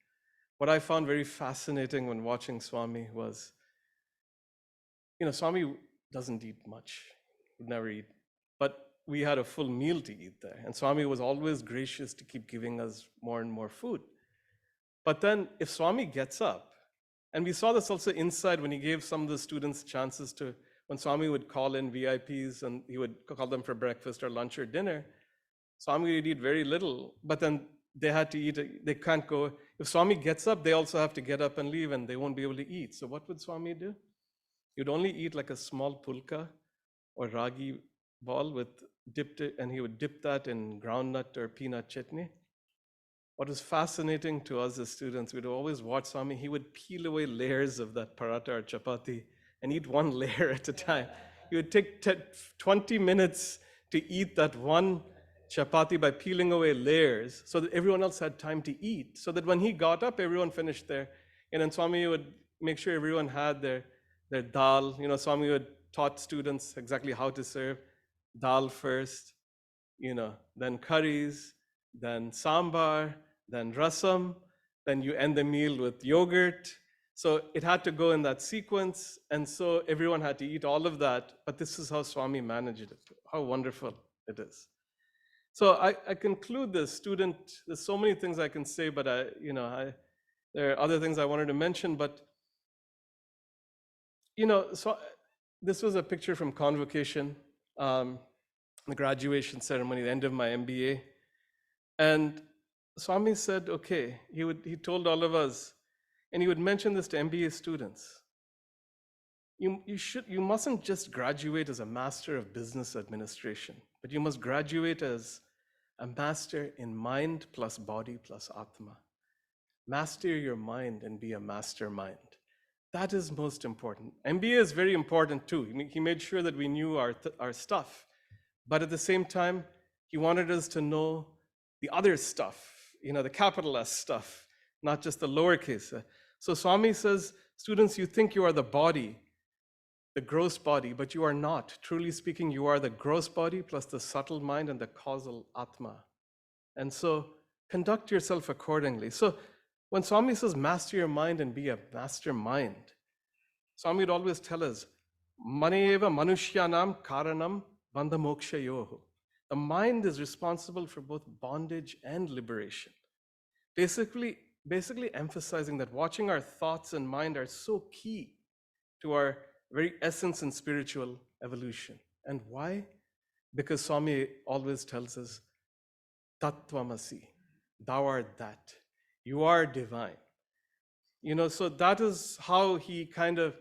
[SPEAKER 2] What I found very fascinating when watching Swami was, Swami doesn't eat much, would never eat, but we had a full meal to eat there. And Swami was always gracious to keep giving us more and more food. But then if Swami gets up, and we saw this also inside when he gave some of the students chances to, when Swami would call in VIPs and he would call them for breakfast or lunch or dinner, Swami would eat very little, but then they had to eat, they can't go. If Swami gets up, they also have to get up and leave and they won't be able to eat. So what would Swami do? He would only eat like a small pulka or ragi ball and he would dip that in groundnut or peanut chutney. What was fascinating to us as students, we'd always watch Swami, he would peel away layers of that paratha or chapati and eat one layer at a time. He would take 20 minutes to eat that one chapati by peeling away layers so that everyone else had time to eat. So that when he got up, everyone finished their, and then Swami would make sure everyone had their dal. Swami would taught students exactly how to serve dal first, then curries, then sambar, then rasam, then you end the meal with yogurt. So it had to go in that sequence, and so everyone had to eat all of that, but this is how Swami managed it. How wonderful it is. So I conclude this, there's so many things I can say, but there are other things I wanted to mention, but so this was a picture from convocation, the graduation ceremony, the end of my MBA. And Swami said, okay, he told all of us, and he would mention this to MBA students. You mustn't just graduate as a master of business administration, but you must graduate as a master in mind plus body plus atma. Master your mind and be a mastermind. That is most important. MBA is very important too. He made sure that we knew our stuff, but at the same time, he wanted us to know the other stuff, the capital S stuff, not just the lowercase. So Swami says, students, you think you are the body, the gross body, but you are not. Truly speaking, you are the gross body plus the subtle mind and the causal atma. And so conduct yourself accordingly. So when Swami says master your mind and be a mastermind, Swami would always tell us, Maneva manushyanam karanam bandha mokshayoho. The mind is responsible for both bondage and liberation. basically, basically emphasizing that watching our thoughts and mind are so key to our very essence and spiritual evolution. And why? Because Swami always tells us, Tattvamasi, thou art that. You are divine. So that is how he kind of,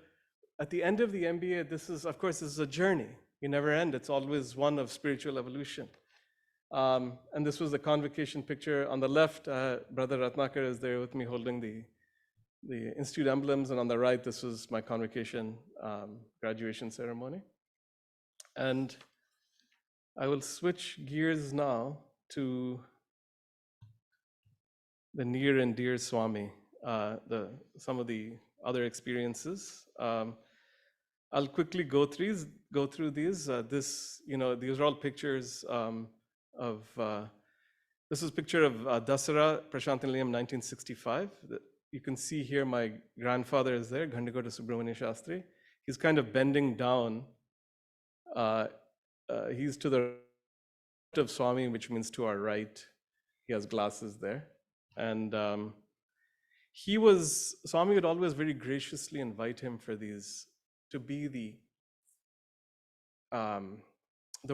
[SPEAKER 2] at the end of the MBA, this is, of course, this is a journey. You never end. It's always one of spiritual evolution. And this was the convocation picture. On the left, Brother Ratnakar is there with me holding the institute emblems. And on the right, this was my convocation graduation ceremony. And I will switch gears now to the near and dear Swami, some of the other experiences. I'll quickly go through these. These are all pictures of. This is a picture of Dasara, Prashantilayam, 1965. You can see here my grandfather is there, Ghandikota Subramanya Shastri. He's kind of bending down. He's to the right of Swami, which means to our right. He has glasses there. And Swami would always very graciously invite him for these, to be the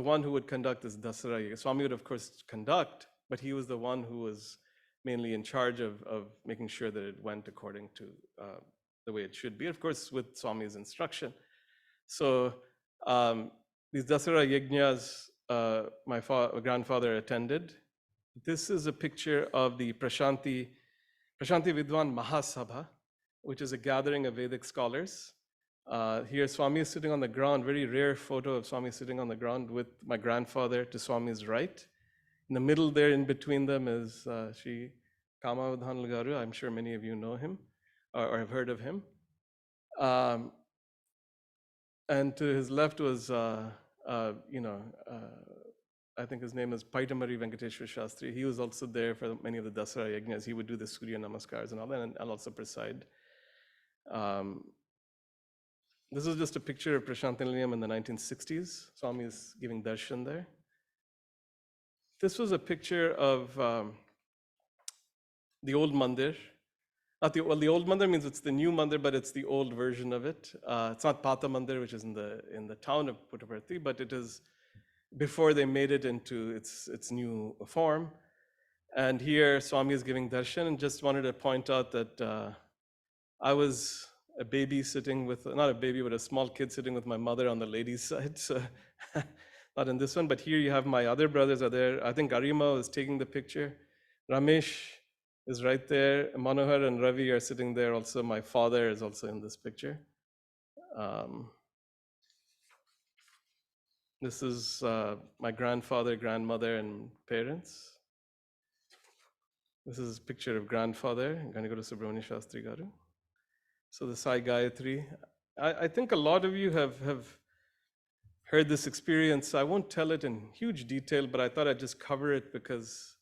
[SPEAKER 2] one who would conduct this Dasara. Swami would, of course, conduct, but he was the one who was mainly in charge of making sure that it went according to the way it should be, of course, with Swami's instruction. So these Dasara Yajnas, my grandfather attended. This is a picture of the Prashanti Vidwan Mahasabha, which is a gathering of Vedic scholars. Here, Swami is sitting on the ground, very rare photo of Swami sitting on the ground with my grandfather to Swami's right. In the middle there, in between them, is Sri Kamavadhan Garu. I'm sure many of you know him or have heard of him. And to his left was, I think his name is Paitamari Venkateshwar Shastri. He was also there for many of the Dasara Yajnas. He would do the Surya Namaskars and all that, and also preside. This is just a picture of Prashantilayam in the 1960s. Swami is giving darshan there. This was a picture of the old mandir. The old mandir means it's the new mandir, but it's the old version of it. It's not Pata Mandir, which is in the town of Puttaparthi, but it is before they made it into its new form. And here Swami is giving darshan, and just wanted to point out that I was a baby sitting with, not a baby, but a small kid sitting with my mother on the ladies' side. So not in this one, but here you have my other brothers are there. I think Arima is taking the picture. Ramesh is right there. Manohar and Ravi are sitting there also. My father is also in this picture. This is my grandfather, grandmother, and parents. This is a picture of grandfather, Ghandikota Subramanya Shastri Garu. So the Sai Gayatri. I think a lot of you have heard this experience. I won't tell it in huge detail, but I thought I'd just cover it because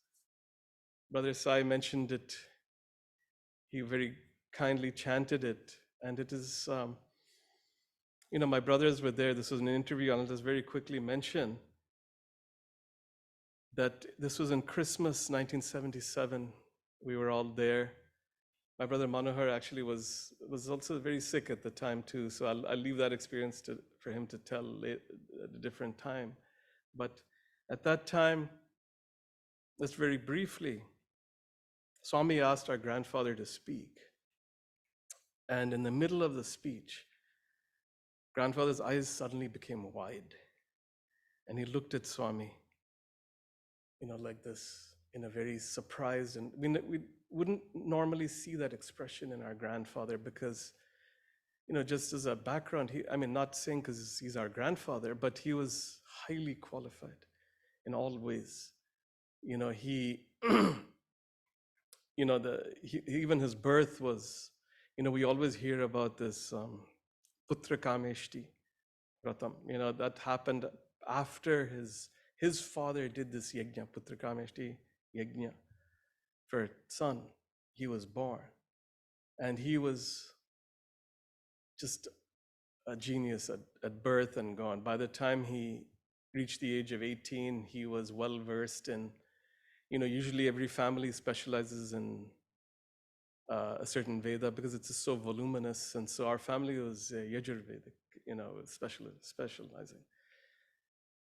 [SPEAKER 2] Brother Sai mentioned it. He very kindly chanted it. And it is, my brothers were there. This was an interview. I'll just very quickly mention that this was in Christmas 1977. We were all there. My brother Manohar actually was also very sick at the time too, so I'll leave that experience for him to tell at a different time. But at that time, just very briefly, Swami asked our grandfather to speak. And in the middle of the speech, grandfather's eyes suddenly became wide. And he looked at Swami, like this, in a very surprised, and we wouldn't normally see that expression in our grandfather because, just as a background, not saying because he's our grandfather, but he was highly qualified in all ways. He, even his birth was, we always hear about this Putra Kameshti Vratam, that happened after his father did this yajna, Putra Kameshti yajna, for a son. He was born. And he was just a genius at birth and gone. By the time he reached the age of 18, he was well versed in Usually every family specializes in a certain Veda because it's so voluminous. And so our family was Yajurvedic, specializing.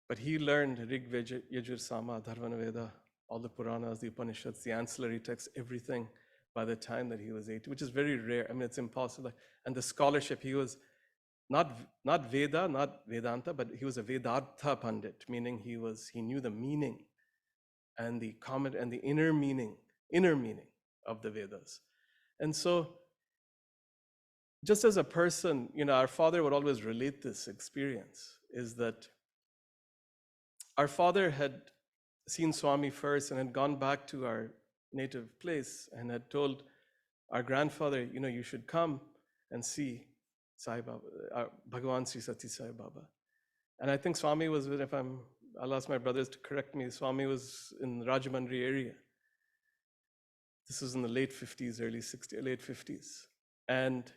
[SPEAKER 2] But he learned Rig, Yajur, Sama, Dharvana Veda, all the Puranas, the Upanishads, the ancillary texts, everything by the time that he was 80, which is very rare. I mean, it's impossible. And the scholarship, he was not Veda, not Vedanta, but he was a Vedartha Pandit, meaning he knew the meaning and the comment and the inner meaning of the Vedas. And so just as a person, our father would always relate this experience, is that our father had seen Swami first and had gone back to our native place and had told our grandfather, you should come and see Sai Baba, Bhagavan Sri Sati Sai Baba. And I think Swami was, I'll ask my brothers to correct me, Swami was in the Rajamandri area. This was in the late 50s, early 60s, late 50s. And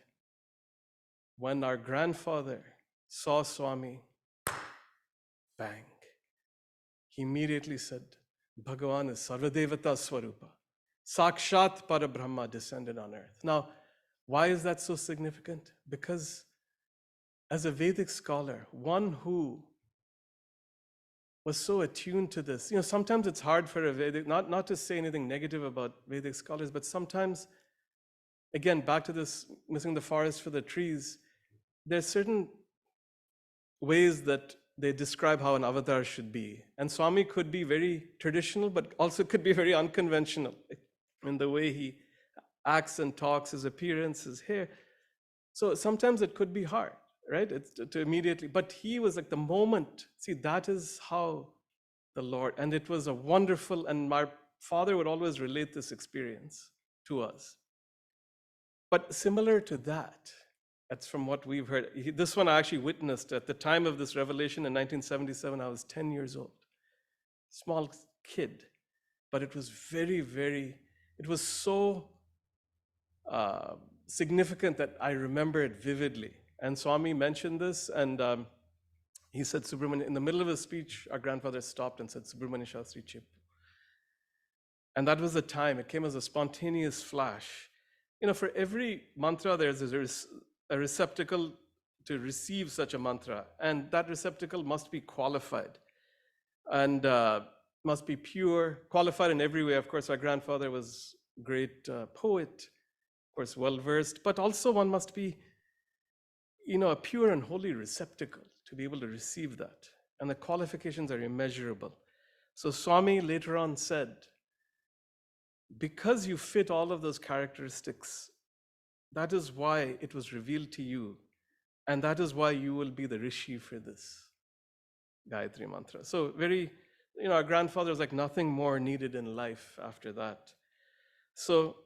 [SPEAKER 2] when our grandfather saw Swami, bang, he immediately said, Bhagavan is Sarvadevata Swarupa. Sakshat Parabrahma descended on earth. Now, why is that so significant? Because as a Vedic scholar, one who was so attuned to this, sometimes it's hard for a Vedic, not to say anything negative about Vedic scholars, but sometimes, again, back to this missing the forest for the trees, there's certain ways that they describe how an avatar should be. And Swami could be very traditional, but also could be very unconventional in the way he acts and talks, his appearance, his hair. So sometimes it could be hard, right? It's to immediately, but he was like the moment, see, that is how the Lord, and it was a wonderful, and my father would always relate this experience to us. But similar to that, that's from what we've heard. This one I actually witnessed at the time of this revelation in 1977. I was 10 years old, small kid, but it was very, very, it was so significant that I remember it vividly. And Swami mentioned this, and he said, Subramanya, in the middle of his speech, our grandfather stopped and said, Subramanya Shastri Chip. And that was the time, it came as a spontaneous flash. For every mantra, there's a receptacle to receive such a mantra, and that receptacle must be qualified and must be pure, qualified in every way. Of course, our grandfather was a great poet, of course, well-versed, but also one must be, a pure and holy receptacle to be able to receive that. And the qualifications are immeasurable. So Swami later on said, because you fit all of those characteristics, that is why it was revealed to you. And that is why you will be the Rishi for this Gayatri Mantra. So very, our grandfather was like nothing more needed in life after that. So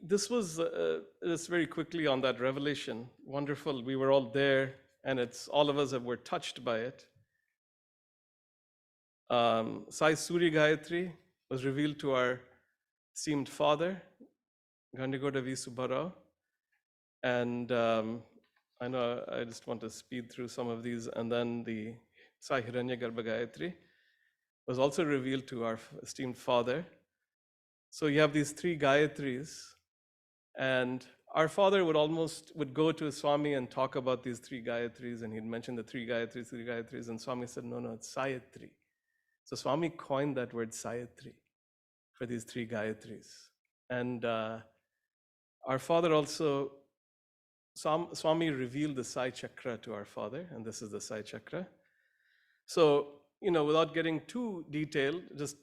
[SPEAKER 2] this was just very quickly on that revelation. Wonderful. We were all there, and it's all of us that were touched by it. Sai Suri Gayatri was revealed to our esteemed father, Ghandikota V. Subbarao. And I know I just want to speed through some of these. And then the Sai Hiranyagarbha Gayatri was also revealed to our esteemed father. So you have these three Gayatris, and our father would go to Swami and talk about these three Gayatris, and he'd mention the three Gayatris, and Swami said, no, it's Sayatri. So Swami coined that word Sayatri for these three Gayatris. And our father also, Swami revealed the Sai Chakra to our father, and this is the Sai Chakra. So, without getting too detailed, just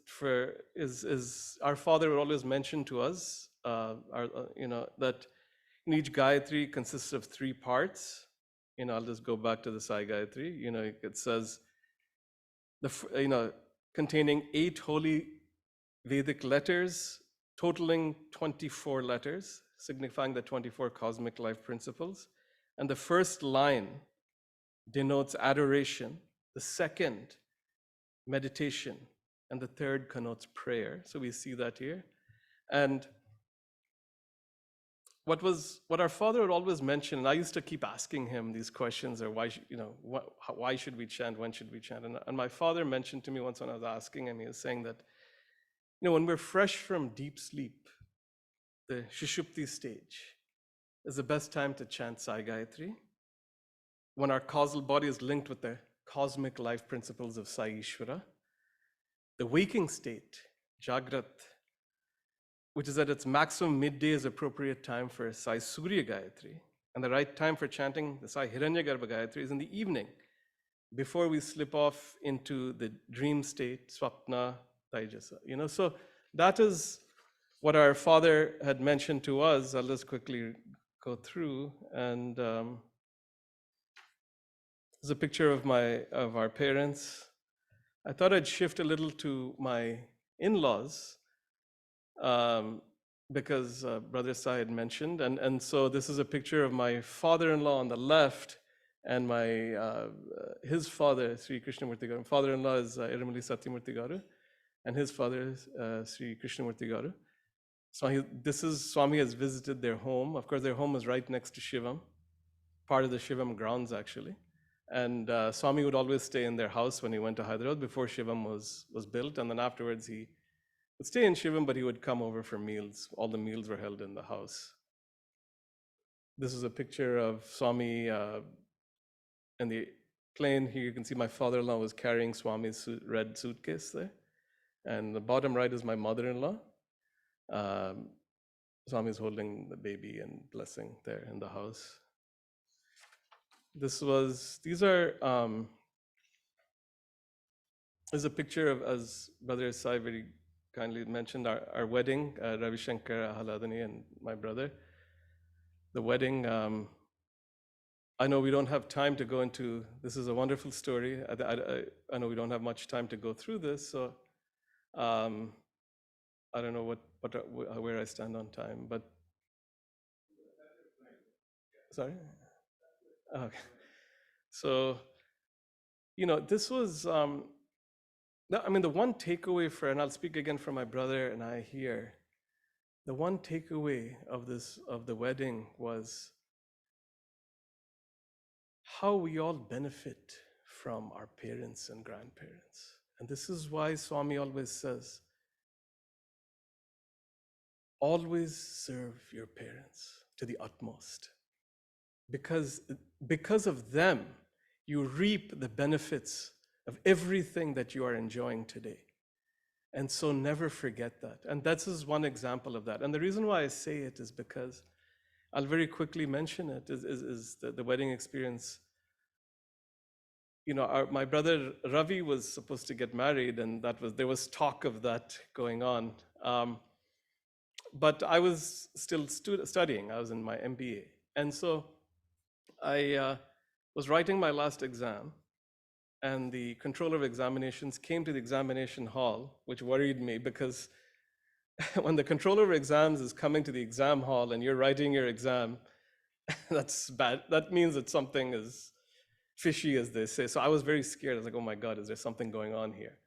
[SPEAKER 2] our father would always mention to us, that each Gayatri consists of three parts. I'll just go back to the Sai Gayatri. It says, containing 8 holy Vedic letters, totaling 24 letters, signifying the 24 cosmic life principles. And the first line denotes adoration, the second, meditation, and the third connotes prayer. So we see that here. And what our father would always mention, and I used to keep asking him these questions, or why, why should we chant? When should we chant? And my father mentioned to me once when I was asking him, he was saying that, when we're fresh from deep sleep, the Shishupti stage is the best time to chant Sai Gayatri. When our causal body is linked with the cosmic life principles of Sai Ishvara, the waking state, Jagrat, which is at its maximum midday, is appropriate time for Sai Surya Gayatri. And the right time for chanting the Sai Hiranyagarbha Gayatri is in the evening, before we slip off into the dream state, Swapna, Taijasa. So that is what our father had mentioned to us. I'll just quickly go through. And there's a picture of our parents. I thought I'd shift a little to my in-laws, because Brother Sai had mentioned. And so this is a picture of my father-in-law on the left, and his father, Sri Krishnamurti Garu. Father-in-law is Irumali Satyamurti Garu, and his father is Sri Krishnamurti Garu. Swami has visited their home. Of course, their home is right next to Shivam, part of the Shivam grounds, actually. And Swami would always stay in their house when he went to Hyderabad before Shivam was built. And then afterwards, he would stay in Shivam, but he would come over for meals. All the meals were held in the house. This is a picture of Swami in the plane. Here you can see my father-in-law was carrying Swami's red suitcase there. And the bottom right is my mother-in-law. Swami is holding the baby and blessing there in the house. This is a picture of, as Brother Sai very kindly mentioned, our wedding, Ravi Shankar Ahaladani and my brother. The wedding, I know we don't have time to go into, this is a wonderful story. I know we don't have much time to go through this, so I don't know where I stand on time, but sorry? Okay. So, this was, the one takeaway and I'll speak again for my brother and I here, the one takeaway of the wedding was how we all benefit from our parents and grandparents. And this is why Swami always says, always serve your parents to the utmost. Because of them, you reap the benefits of everything that you are enjoying today. And so never forget that. And that's just one example of that. And the reason why I say it is because I'll very quickly mention it, is the wedding experience. My brother Ravi was supposed to get married, and there was talk of that going on. But I was still studying. I was in my MBA. And so I was writing my last exam, and the controller of examinations came to the examination hall, which worried me because when the controller of exams is coming to the exam hall and you're writing your exam, that's bad. That means that something is fishy, as they say. So I was very scared. I was like, oh my God, is there something going on here?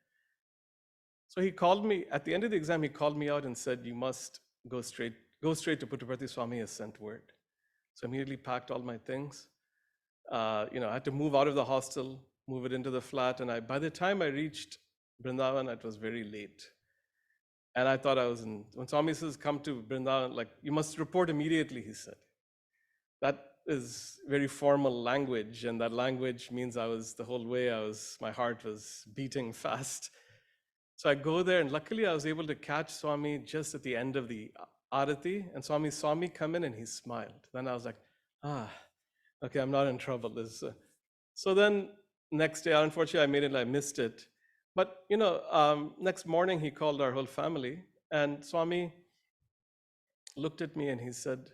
[SPEAKER 2] So he called me, at the end of the exam, he called me out and said, you must go straight to Puttaparthi. Swami has sent word. So I immediately packed all my things. I had to move out of the hostel, move it into the flat. And by the time I reached Vrindavan, it was very late. And I thought when Swami says, come to Vrindavan, you must report immediately, he said. That is very formal language. And that language means the whole way my heart was beating fast. So I go there, and luckily I was able to catch Swami just at the end of the Arati. And Swami saw me come in and he smiled. Then I was like, okay, I'm not in trouble. So then next day, unfortunately, I missed it. But, next morning he called our whole family, and Swami looked at me and he said,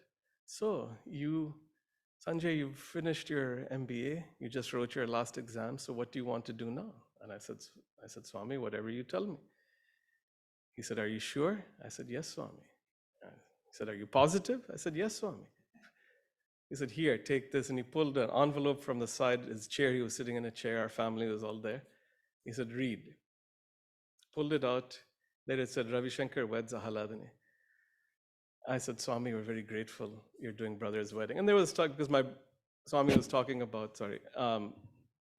[SPEAKER 2] so Sanjay, you've finished your MBA. You just wrote your last exam. So what do you want to do now? And I said, Swami, whatever you tell me. He said, are you sure? I said, yes, Swami. He said, are you positive? I said, yes, Swami. He said, here, take this. And he pulled an envelope from the side, his chair. He was sitting in a chair. Our family was all there. He said, read. Pulled it out. There it said, Ravi Shankar weds Ahaladani. I said, Swami, we're very grateful you're doing brother's wedding. And there was talk, because my Swami was talking about,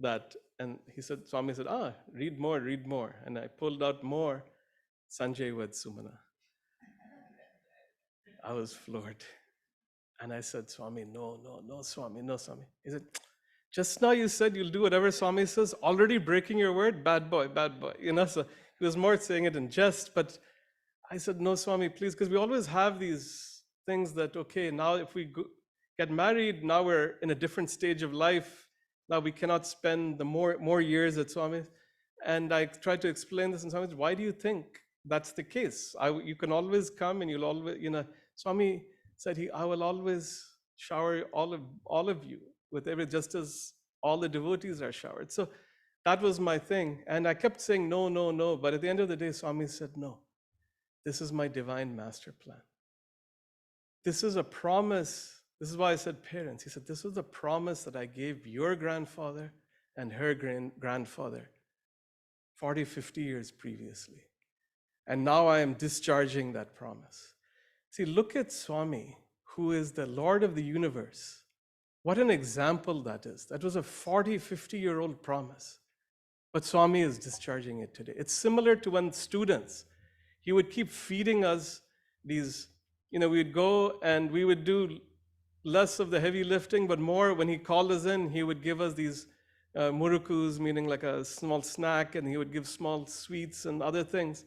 [SPEAKER 2] that, and he said, Swami said, read more, read more. And I pulled out more, Sanjay wed Sumana. I was floored. And I said, Swami, no, no, no, Swami, no, Swami. He said, just now you said you'll do whatever Swami says, already breaking your word, bad boy, bad boy. So he was more saying it in jest, but I said, no, Swami, please, because we always have these things that, okay, now if we get married, now we're in a different stage of life. Now we cannot spend the more years at Swami. And I tried to explain this, and Swami said, why do you think that's the case? You can always come and you'll always, Swami said, I will always shower all of you with every, just as all the devotees are showered. So that was my thing. And I kept saying, no, no, no. But at the end of the day, Swami said, no, this is my divine master plan. This is a promise. This is why I said parents. He said, this is a promise that I gave your grandfather and her grandfather 40, 50 years previously. And now I am discharging that promise. See, look at Swami, who is the Lord of the universe. What an example that is. That was a 40, 50-year-old promise. But Swami is discharging it today. It's similar to when students, he would keep feeding us these, we'd go and we would do less of the heavy lifting, but more when he called us in, he would give us these murukus, meaning like a small snack, and he would give small sweets and other things.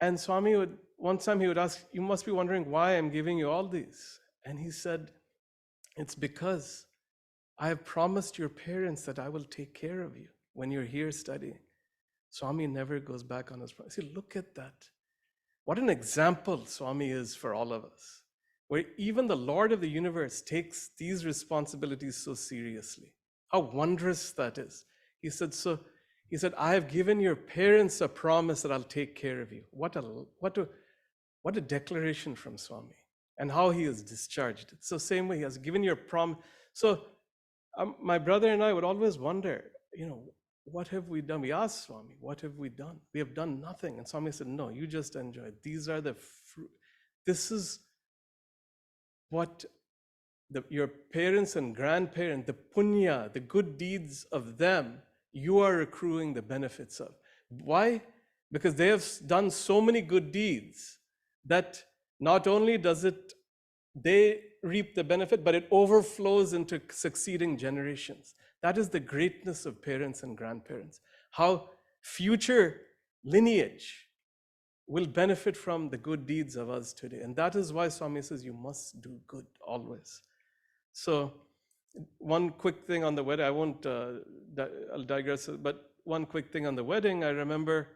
[SPEAKER 2] And Swami one time he would ask, you must be wondering why I'm giving you all these. And he said, it's because I have promised your parents that I will take care of you when you're here studying. Swami never goes back on his promise. See, look at that. What an example Swami is for all of us, where even the Lord of the universe takes these responsibilities so seriously. How wondrous that is. He said, I have given your parents a promise that I'll take care of you. What a declaration from Swami, and how he has discharged it. So same way, he has given your promise. So my brother and I would always wonder, what have we done? We asked Swami, what have we done? We have done nothing. And Swami said, no, you just enjoy it. These are the fruit. This is what your parents and grandparents, the punya, the good deeds of them, you are accruing the benefits of. Why? Because they have done so many good deeds that not only they reap the benefit, but it overflows into succeeding generations. That is the greatness of parents and grandparents. How future lineage will benefit from the good deeds of us today. And that is why Swami says you must do good always. So one quick thing on the wedding, I'll digress, but one quick thing on the wedding, I remember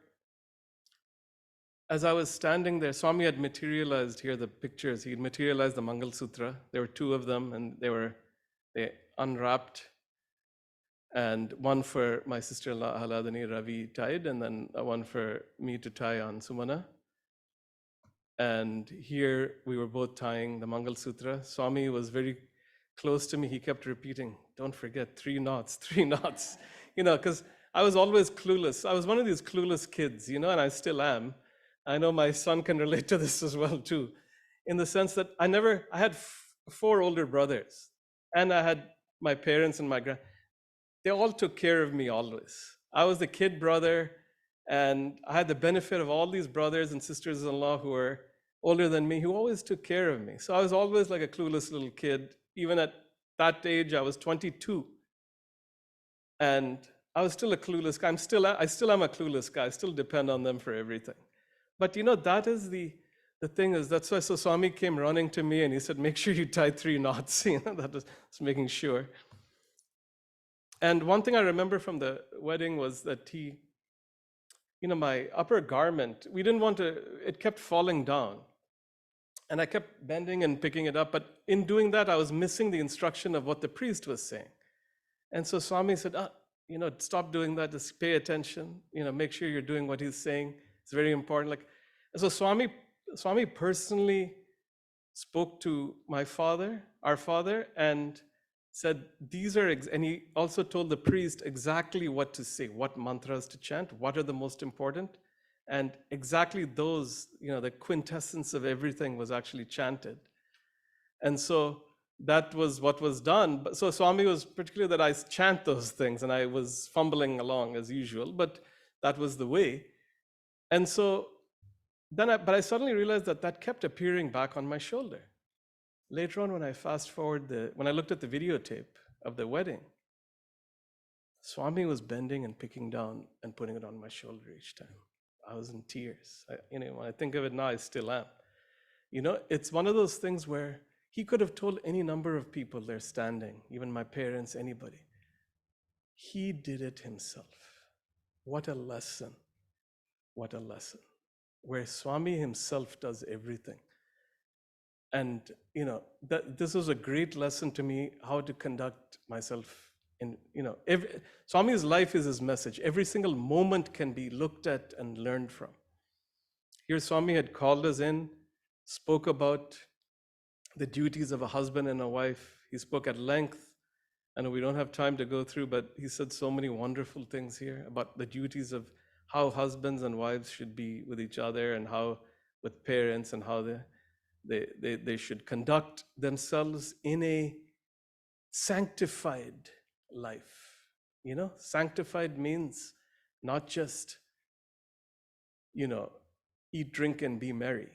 [SPEAKER 2] as I was standing there, Swami had materialized here the pictures. He had materialized the Mangal Sutra. There were two of them, and they unwrapped, and one for my sister-in-law Haladani Ravi tied, and then one for me to tie on Sumana. And here we were both tying the Mangal Sutra. Swami was very close to me. He kept repeating, don't forget, 3 knots, 3 knots, because I was always clueless. I was one of these clueless kids, and I still am. I know my son can relate to this as well too, in the sense that I had 4 older brothers, and I had my parents and my they all took care of me always. I was the kid brother, and I had the benefit of all these brothers and sisters-in-law who were older than me, who always took care of me. So I was always like a clueless little kid. Even at that age, I was 22. And I was still a clueless guy. I still am a clueless guy. I still depend on them for everything. But that is the thing is, that's why Swami came running to me and he said, make sure you tie 3 knots. That was making sure. And one thing I remember from the wedding was that my upper garment, we didn't want to, it kept falling down. And I kept bending and picking it up. But in doing that, I was missing the instruction of what the priest was saying. And so Swami said, stop doing that, just pay attention, make sure you're doing what he's saying. It's very important. And so Swami personally spoke to our father, and said, and he also told the priest exactly what to say, what mantras to chant, what are the most important. And exactly those, the quintessence of everything was actually chanted. And so that was what was done. So Swami was particularly that I chant those things, and I was fumbling along as usual, but that was the way. And so then but I suddenly realized that that kept appearing back on my shoulder. Later on, when I fast forward, when I looked at the videotape of the wedding, Swami was bending and picking down and putting it on my shoulder each time. I was in tears. When I think of it now, I still am. It's one of those things where he could have told any number of people there standing, even my parents, anybody. He did it himself. What a lesson. What a lesson. Where Swami himself does everything. And, this was a great lesson to me, how to conduct myself in, Swami's life is his message. Every single moment can be looked at and learned from. Here, Swami had called us in, spoke about the duties of a husband and a wife. He spoke at length. I know we don't have time to go through, but he said so many wonderful things here about the duties of how husbands and wives should be with each other, and how with parents, and how they should conduct themselves in a sanctified life. Sanctified means not just, eat, drink, and be merry.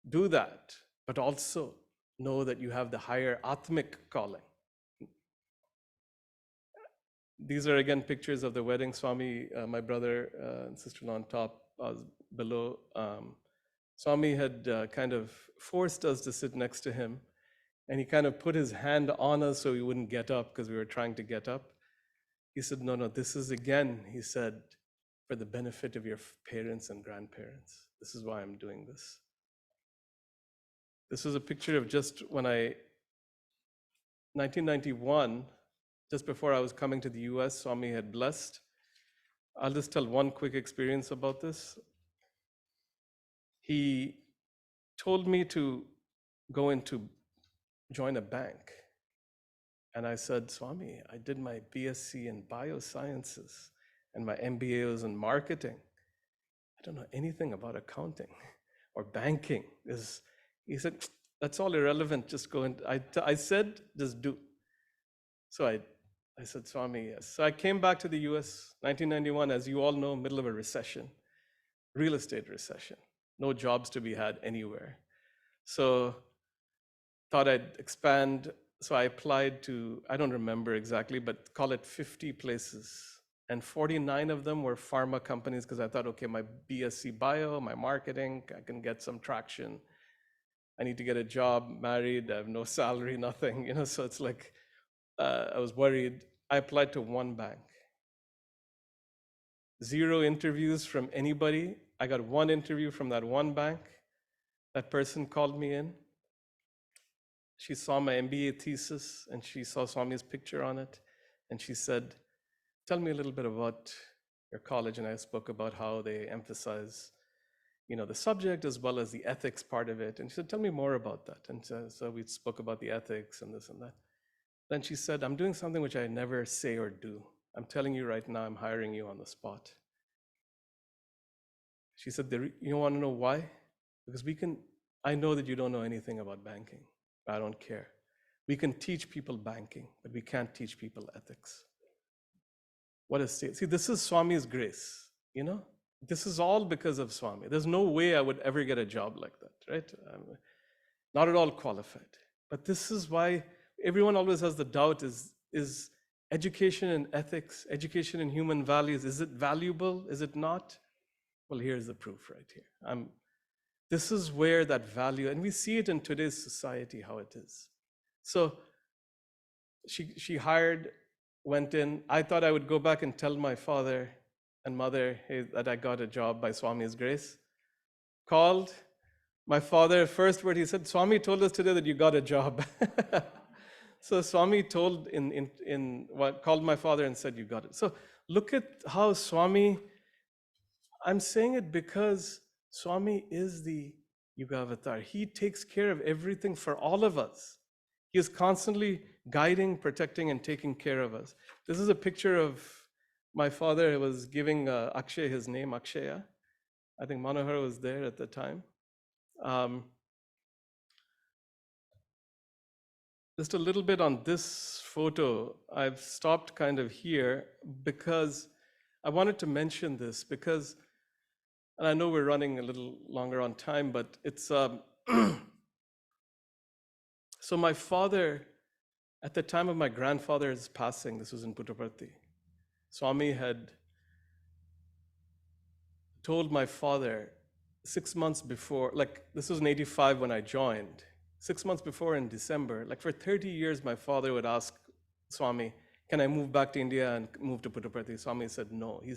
[SPEAKER 2] Do that, but also know that you have the higher Atmic calling. These are again pictures of the wedding. Swami, my brother and sister-in-law on top, below. Swami had kind of forced us to sit next to him, and he kind of put his hand on us so we wouldn't get up because we were trying to get up. He said, no, this is again, he said, for the benefit of your parents and grandparents. This is why I'm doing this. This was a picture of just when 1991, just before I was coming to the US, Swami had blessed. I'll just tell one quick experience about this. He told me to go join a bank. And I said, Swami, I did my BSc in biosciences and my MBA was in marketing. I don't know anything about accounting or banking. He said, that's all irrelevant, just go in. I said, just do. So I said, Swami, yes. So I came back to the US, 1991, as you all know, middle of a recession, real estate recession, no jobs to be had anywhere. So thought I'd expand. So I applied to, I don't remember exactly, but call it 50 places. And 49 of them were pharma companies, because I thought, okay, my BSc bio, my marketing, I can get some traction. I need to get a job, married, I have no salary, nothing, so it's like, I was worried. I applied to one bank. 0 interviews from anybody. I got 1 interview from that one bank. That person called me in. She saw my MBA thesis and she saw Swami's picture on it. And she said, tell me a little bit about your college. And I spoke about how they emphasize, the subject as well as the ethics part of it. And she said, tell me more about that. And so we spoke about the ethics and this and that. Then she said, I'm doing something which I never say or do. I'm telling you right now, I'm hiring you on the spot. She said, you want to know why? Because I know that you don't know anything about banking. I don't care. We can teach people banking, but we can't teach people ethics. What a state. See, this is Swami's grace, This is all because of Swami. There's no way I would ever get a job like that, right? I'm not at all qualified. But this is why everyone always has the doubt, is education in ethics, education in human values, is it valuable? Is it not? Well, here's the proof right here. This is where that value, and we see it in today's society, how it is. So she hired, went in. I thought I would go back and tell my father and mother, hey, that I got a job by Swami's grace. Called. My father, first word he said, Swami told us today that you got a job. So Swami called my father and said, you got it. So look at how Swami, I'm saying it because Swami is the Yuga Avatar. He takes care of everything for all of us. He is constantly guiding, protecting, and taking care of us. This is a picture of my father. He was giving Akshay his name, Akshaya. I think Manohar was there at the time. Um, just a little bit on this photo. I've stopped kind of here because I wanted to mention this because, and I know we're running a little longer on time, but it's, so my father, at the time of my grandfather's passing, this was in Puttaparthi, Swami had told my father 6 months before, like this was in 85 when I joined, 6 months before in December, like for 30 years, my father would ask Swami, can I move back to India and move to Puttaparthi? Swami said no. He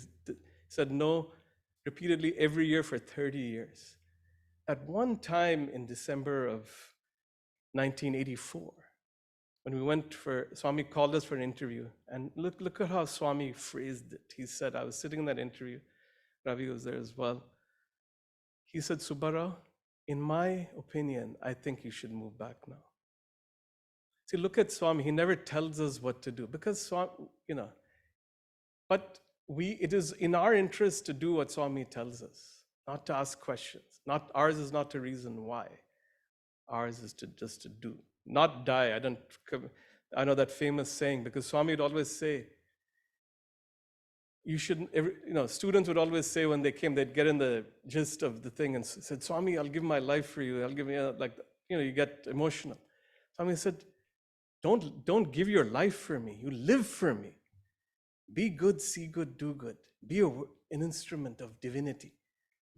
[SPEAKER 2] said no repeatedly every year for 30 years. At one time in December of 1984, when we went for, Swami called us for an interview, and look at how Swami phrased it. He said, I was sitting in that interview, Ravi was there as well. He said, Subbarao, in my opinion, I think you should move back now. See, look at Swami. He never tells us what to do because Swami, but it is in our interest to do what Swami tells us, not to ask questions. Ours is not to reason why. Ours is just to do, not die. I know that famous saying because Swami would always say, you shouldn't, students would always say when they came, they'd get in the gist of the thing and said, Swami, I'll give my life for you. I'll give you, you get emotional. Swami said, don't give your life for me. You live for me. Be good, see good, do good. Be an instrument of divinity.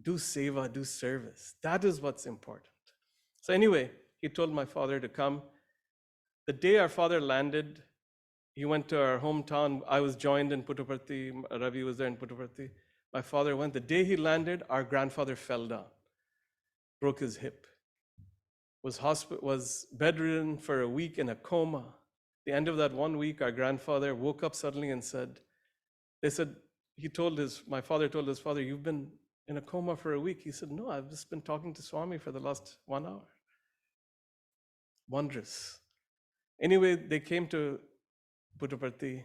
[SPEAKER 2] Do seva, do service. That is what's important. So anyway, he told my father to come. The day our father landed, he went to our hometown. I was joined in Puttaparthi. Ravi was there in Puttaparthi. My father went. The day he landed, our grandfather fell down, broke his hip, was bedridden for a week in a coma. The end of that 1 week, our grandfather woke up suddenly and said, my father told his father, you've been in a coma for a week. He said, no, I've just been talking to Swami for the last 1 hour. Wondrous. Anyway, they came to Puttaparthi.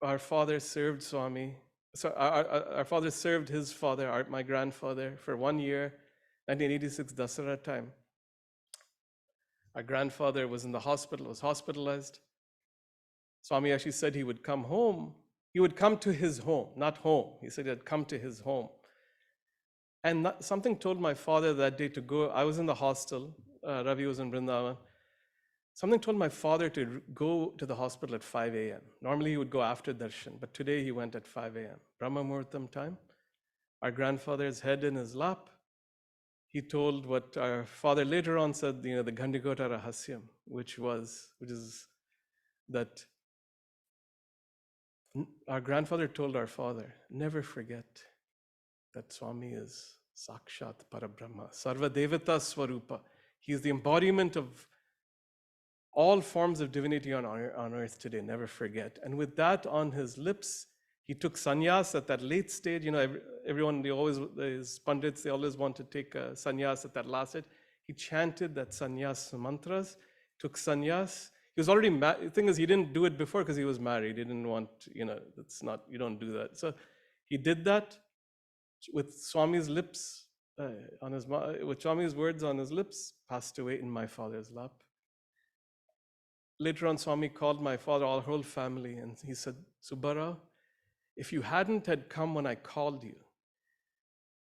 [SPEAKER 2] Our father served Swami. So our father served his father, my grandfather, for 1 year, 1986 Dasara time. Our grandfather was in the hospital, was hospitalized. Swami actually said he would come home. He would come to his home, not home. He said he'd come to his home. And something told my father that day to go. I was in the hostel. Ravi was in Vrindavan. Something told my father to go to the hospital at 5 a.m. Normally he would go after darshan, but today he went at 5 a.m. Brahma Muhurtam time. Our grandfather's head in his lap. He told what our father later on said, the Ghandikota Rahasyam, which is that our grandfather told our father, never forget that Swami is Sakshat Parabrahma, Sarva Devata Swarupa. He is the embodiment of all forms of divinity on earth today, never forget. And with that on his lips, he took sannyas at that late stage. Everyone, these pundits, they always want to take a sannyas at that last stage. He chanted that sannyas mantras, took sannyas. He was already married. The thing is, he didn't do it before because he was married. He didn't want, that's not, you don't do that. So he did that with Swami's lips, with Swami's words on his lips, passed away in my father's lap. Later on, Swami called my father, our whole family, and he said, Subbarao, if you hadn't had come when I called you,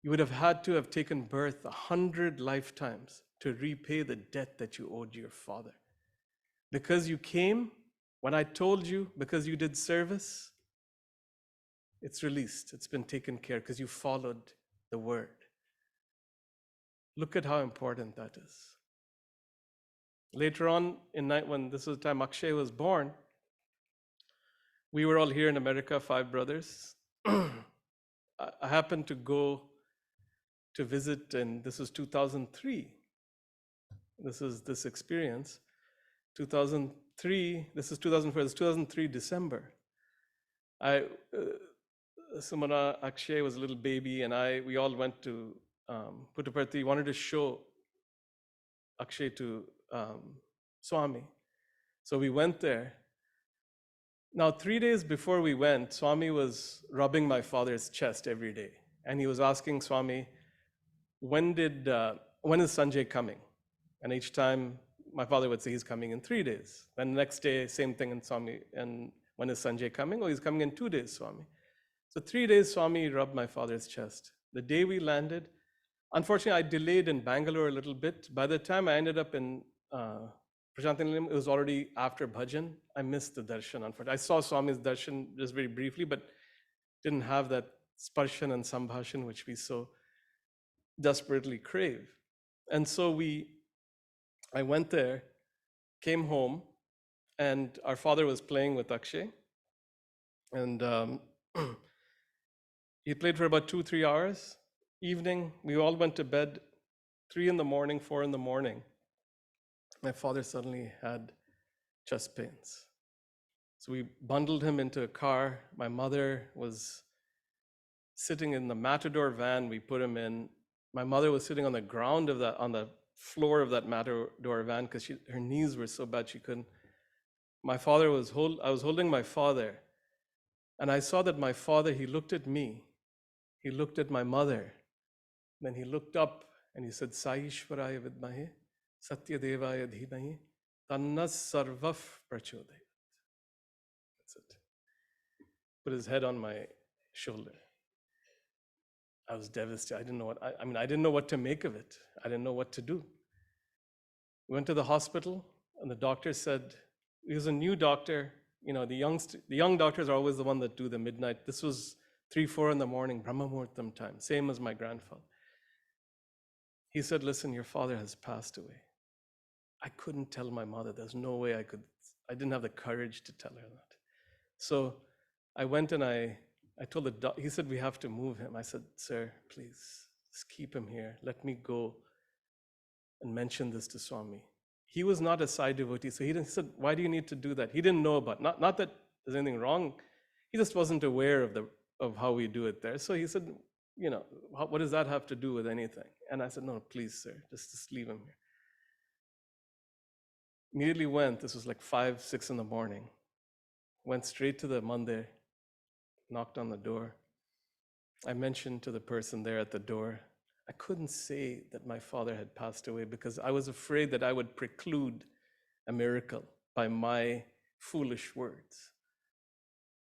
[SPEAKER 2] you would have had to have taken birth 100 lifetimes to repay the debt that you owed your father. Because you came when I told you, because you did service, it's released, it's been taken care because you followed the word. Look at how important that is. Later on, when this was the time Akshay was born, we were all here in America, 5 brothers. I happened to go to visit, and this was 2003. This experience. 2003, this is 2004, this is 2003 December. Sumana, Akshay was a little baby, and we all went to Puttaparthi, wanted to show Akshay to Swami. So we went there. Now, 3 days before we went, Swami was rubbing my father's chest every day. and he was asking Swami, when is Sanjay coming? And each time my father would say, he's coming in 3 days. Then the next day, same thing, and Swami, and when is Sanjay coming? Oh, he's coming in 2 days, Swami. So 3 days, Swami rubbed my father's chest. The day we landed, unfortunately, I delayed in Bangalore a little bit. By the time I ended up in Prashanti, it was already after bhajan. I missed the darshan, unfortunately. I saw Swami's darshan just very briefly, but didn't have that sparshan and sambhashan which we so desperately crave. And so I went there, came home, and our father was playing with Akshay. And he played for about 2-3 hours. Evening, we all went to bed, 3 in the morning, 4 in the morning. My father suddenly had chest pains. So we bundled him into a car. My mother was sitting in the Matador van we put him in. My mother was sitting on the ground of that, on the floor of that Matador van, because her knees were so bad she couldn't. I was holding my father, and I saw that my father, he looked at me, he looked at my mother, then he looked up and he said, Saishwaraya vidmahe, Satyadevaya dhimahi, tannas sarvaf prachodayat. That's it. Put his head on my shoulder. I was devastated. I didn't know I didn't know what to make of it. I didn't know what to do. We went to the hospital, and the doctor said, he was a new doctor. You know, the young doctors are always the one that do the midnight. This was 3-4 in the morning, Brahma Muhurtam time, same as my grandfather. He said, listen, your father has passed away. I couldn't tell my mother. There's no way I didn't have the courage to tell her that. So I went and I told the doctor, he said, we have to move him. I said, sir, please, just keep him here. Let me go and mention this to Swami. He was not a Sai devotee, so he said, why do you need to do that? He didn't know about, not that there's anything wrong, he just wasn't aware of how we do it there. So he said, you know, what does that have to do with anything? And I said, no, please, sir, just leave him here. Immediately went, this was like 5-6 in the morning, went straight to the mandir, knocked on the door. I mentioned to the person there at the door, I couldn't say that my father had passed away because I was afraid that I would preclude a miracle by my foolish words.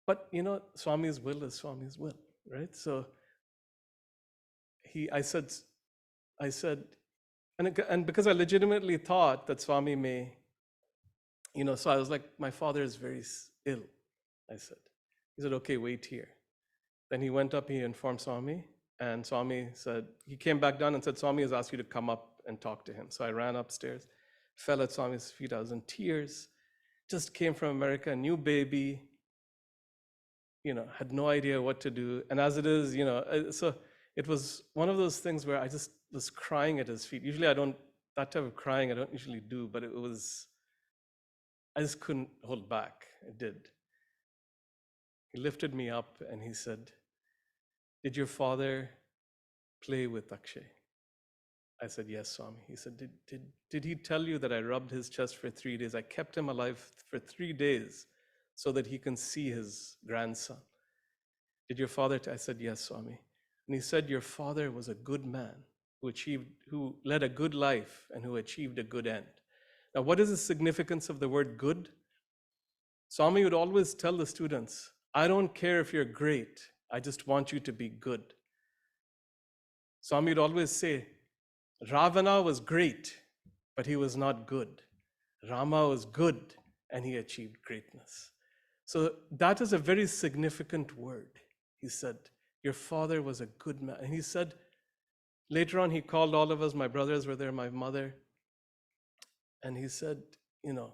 [SPEAKER 2] But you know, Swami's will is Swami's will, right? So I said, and because I legitimately thought that Swami may, you know, so I was like, my father is very ill, I said. He said, okay, wait here. Then he went up, he informed Swami, and Swami said, he came back down and said, Swami has asked you to come up and talk to him. So I ran upstairs, fell at Swami's feet, I was in tears, just came from America, a new baby, you know, had no idea what to do. And as it is, you know, so it was one of those things where I just was crying at his feet. Usually that type of crying I don't usually do, but I just couldn't hold back. I did. He lifted me up and he said, did your father play with Akshay? I said, yes, Swami. He said, did he tell you that I rubbed his chest for 3 days? I kept him alive for 3 days so that he can see his grandson. Did your father? I said, yes, Swami. And he said, your father was a good man who led a good life and who achieved a good end. Now, what is the significance of the word good? Swami would always tell the students, I don't care if you're great, I just want you to be good. Swami would always say, Ravana was great, but he was not good. Rama was good, and he achieved greatness. So that is a very significant word. He said, your father was a good man. And he said, later on, he called all of us, my brothers were there, my mother, and he said, you know,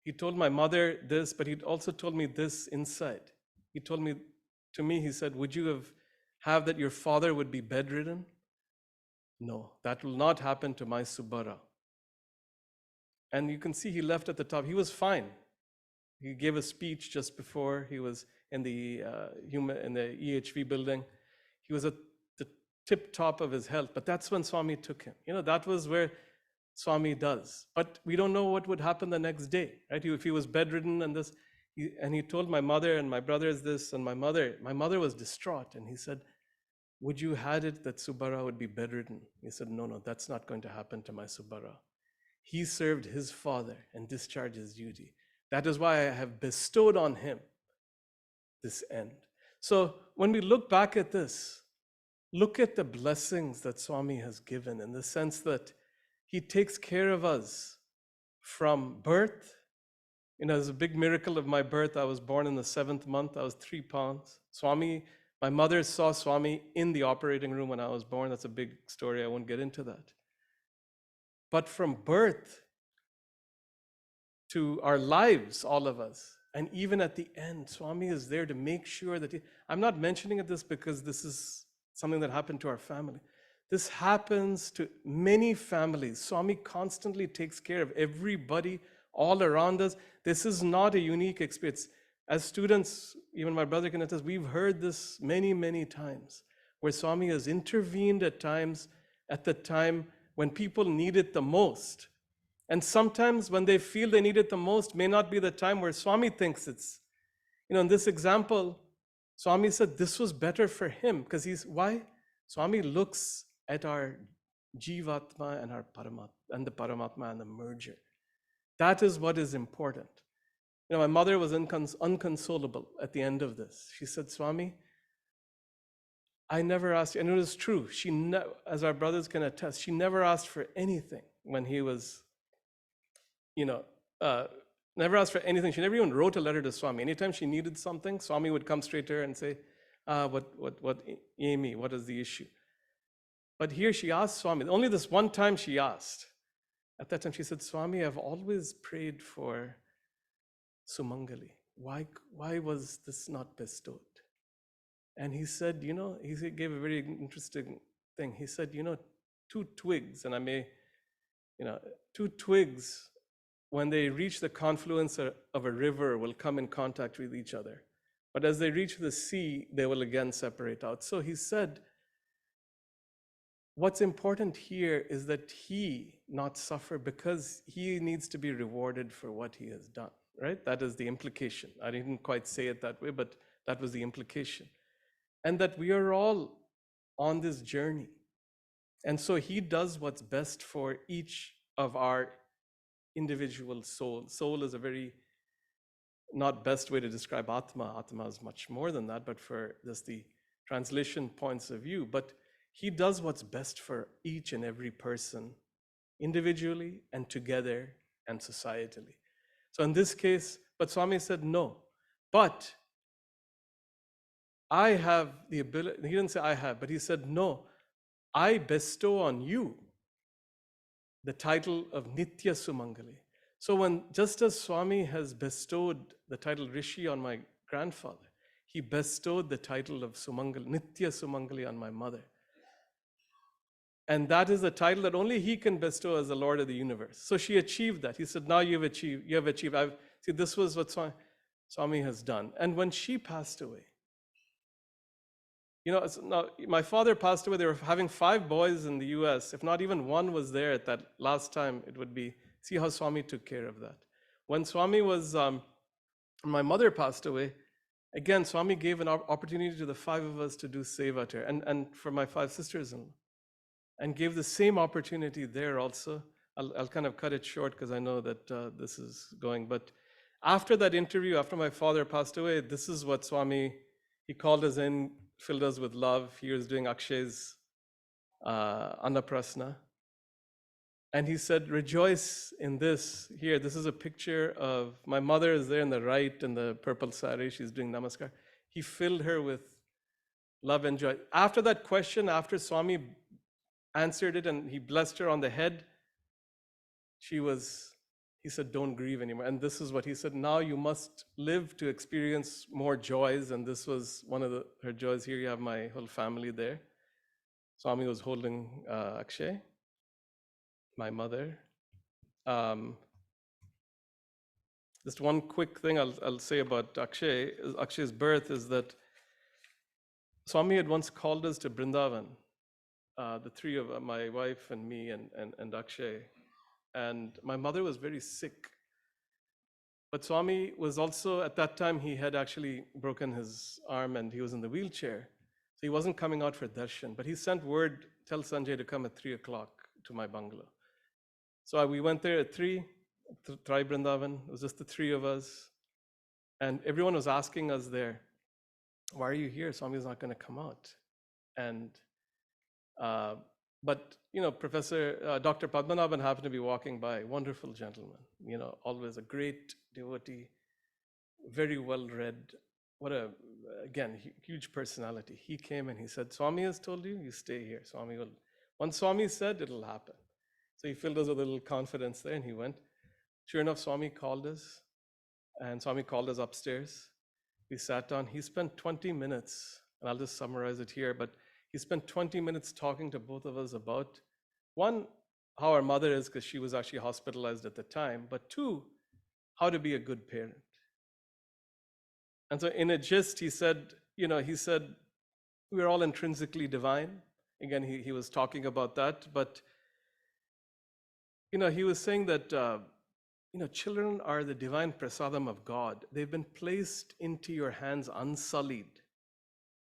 [SPEAKER 2] he told my mother this, but he also told me this inside. He told me, to me, he said, would you have that your father would be bedridden? No, that will not happen to my Subbara. And you can see he left at the top. He was fine. He gave a speech just before he was in the EHV building. He was at the tip top of his health, but that's when Swami took him. You know, that was where Swami does. But we don't know what would happen the next day, right? If he was bedridden and this, And he told my mother and my brothers this, and my mother was distraught. And he said, would you had it that Subara would be bedridden? He said, no, no, that's not going to happen to my Subara. He served his father and discharged his duty. That is why I have bestowed on him this end. So when we look back at this, look at the blessings that Swami has given in the sense that he takes care of us from birth. It's a big miracle of my birth. I was born in the 7th month. I was 3 pounds. My mother saw Swami in the operating room when I was born. That's a big story. I won't get into that. But from birth to our lives, all of us, and even at the end, Swami is there to make sure that I'm not mentioning this because this is something that happened to our family. This happens to many families. Swami constantly takes care of everybody all around us. This is not a unique experience. As students, even my brother can attest, we've heard this many, many times, where Swami has intervened at times, at the time when people need it the most. And sometimes when they feel they need it the most, may not be the time where Swami thinks it's. In this example, Swami said this was better for him, because why? Swami looks at our Jivatma and our Paramatma, and the Paramatma and the merger. That is what is important. My mother was unconsolable at the end of this. She said, Swami, I never asked you, and it was true. As our brothers can attest, she never asked for anything when he was, never asked for anything. She never even wrote a letter to Swami. Anytime she needed something, Swami would come straight to her and say, Amy, what is the issue? But here she asked Swami, only this one time she asked. At that time she said, Swami, I've always prayed for Sumangali. Why was this not bestowed? And he said, he gave a very interesting thing. He said, 2 twigs, and two twigs, when they reach the confluence of a river, will come in contact with each other. But as they reach the sea, they will again separate out. So he said, what's important here is that he not suffer because he needs to be rewarded for what he has done, right? That is the implication. I didn't quite say it that way, but that was the implication. And that we are all on this journey. And so he does what's best for each of our individual souls. Soul is a very not best way to describe Atma. Atma is much more than that, but for just the translation points of view. But he does what's best for each and every person, individually and together and societally. So in this case, but Swami said, no, but I have the ability. He didn't say I have, but he said, no, I bestow on you the title of Nitya Sumangali. So just as Swami has bestowed the title Rishi on my grandfather, he bestowed the title of Sumangali, Nitya Sumangali, on my mother. And that is a title that only he can bestow as the Lord of the universe. So she achieved that. He said, now you have achieved. See, this was what Swami has done. And when she passed away, now my father passed away. They were having 5 boys in the US. If not even one was there at that last time, it would be, see how Swami took care of that. When Swami was, my mother passed away, again, Swami gave an opportunity to the 5 of us to do seva to her, and for my 5 sisters-in-law, and gave the same opportunity there also. I'll kind of cut it short because I know that this is going. But after that interview, after my father passed away, this is what Swami, he called us in, filled us with love. He was doing Akshay's Annaprasna. And he said, rejoice in this. Here, this is a picture of, my mother is there in the right in the purple sari. She's doing namaskar. He filled her with love and joy. After that question, after Swami answered it and he blessed her on the head, he said, don't grieve anymore. And this is what he said, now you must live to experience more joys. And this was one of her joys. Here you have my whole family there. Swami was holding Akshay, my mother. Just one quick thing I'll say about Akshay's birth is that Swami had once called us to Brindavan, the 3 of my wife and me and Akshay. And my mother was very sick. But Swami was also, at that time, he had actually broken his arm and he was in the wheelchair. So he wasn't coming out for darshan, but he sent word, tell Sanjay to come at 3 o'clock to my bungalow. So we went there at 3, Trai Brindavan. It was just the three of us. And everyone was asking us there, why are you here? Swami's not going to come out. And, but, Professor, Dr. Padmanabhan happened to be walking by, wonderful gentleman, always a great devotee, very well read. What a, again, huge personality. He came and he said, Swami has told you, you stay here. Swami will, once Swami said, it'll happen. So he filled us with a little confidence there and he went. Sure enough, Swami called us and Swami called us upstairs. We sat down. He spent 20 minutes, and I'll just summarize it here, but he spent 20 minutes talking to both of us about, one, how our mother is, because she was actually hospitalized at the time, but two, how to be a good parent. And so in a gist, he said, we're all intrinsically divine. Again, he was talking about that, but, he was saying that, children are the divine prasadam of God. They've been placed into your hands unsullied.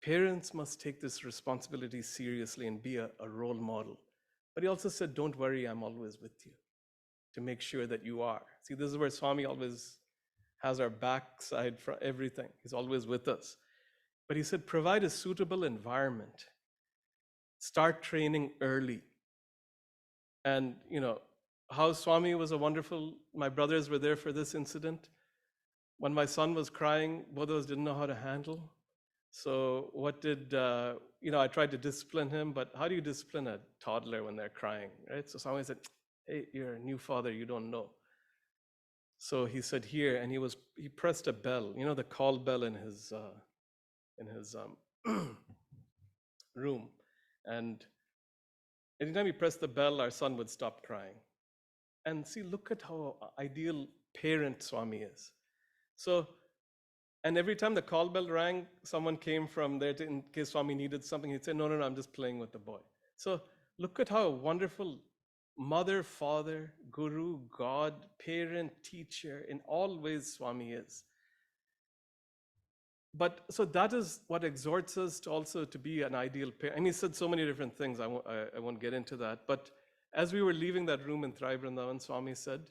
[SPEAKER 2] Parents must take this responsibility seriously and be a role model. But he also said, don't worry, I'm always with you to make sure that you are. See, this is where Swami always has our backside for everything. He's always with us. But he said, provide a suitable environment. Start training early. And, how Swami was a wonderful, my brothers were there for this incident. When my son was crying, both of us didn't know how to handle. So what did, I tried to discipline him, but how do you discipline a toddler when they're crying, right? So Swami said, hey, you're a new father, you don't know. So he said here, and he pressed a bell, the call bell in his room. And anytime he pressed the bell, our son would stop crying. And see, look at how ideal parent Swami is. So, and every time the call bell rang, someone came from there in case Swami needed something. He'd say, no, I'm just playing with the boy. So look at how wonderful mother, father, guru, God, parent, teacher, in all ways Swami is. But so that is what exhorts us to also to be an ideal parent. And he said so many different things. I won't get into that. But as we were leaving that room in Trai Vrindavan, Swami said,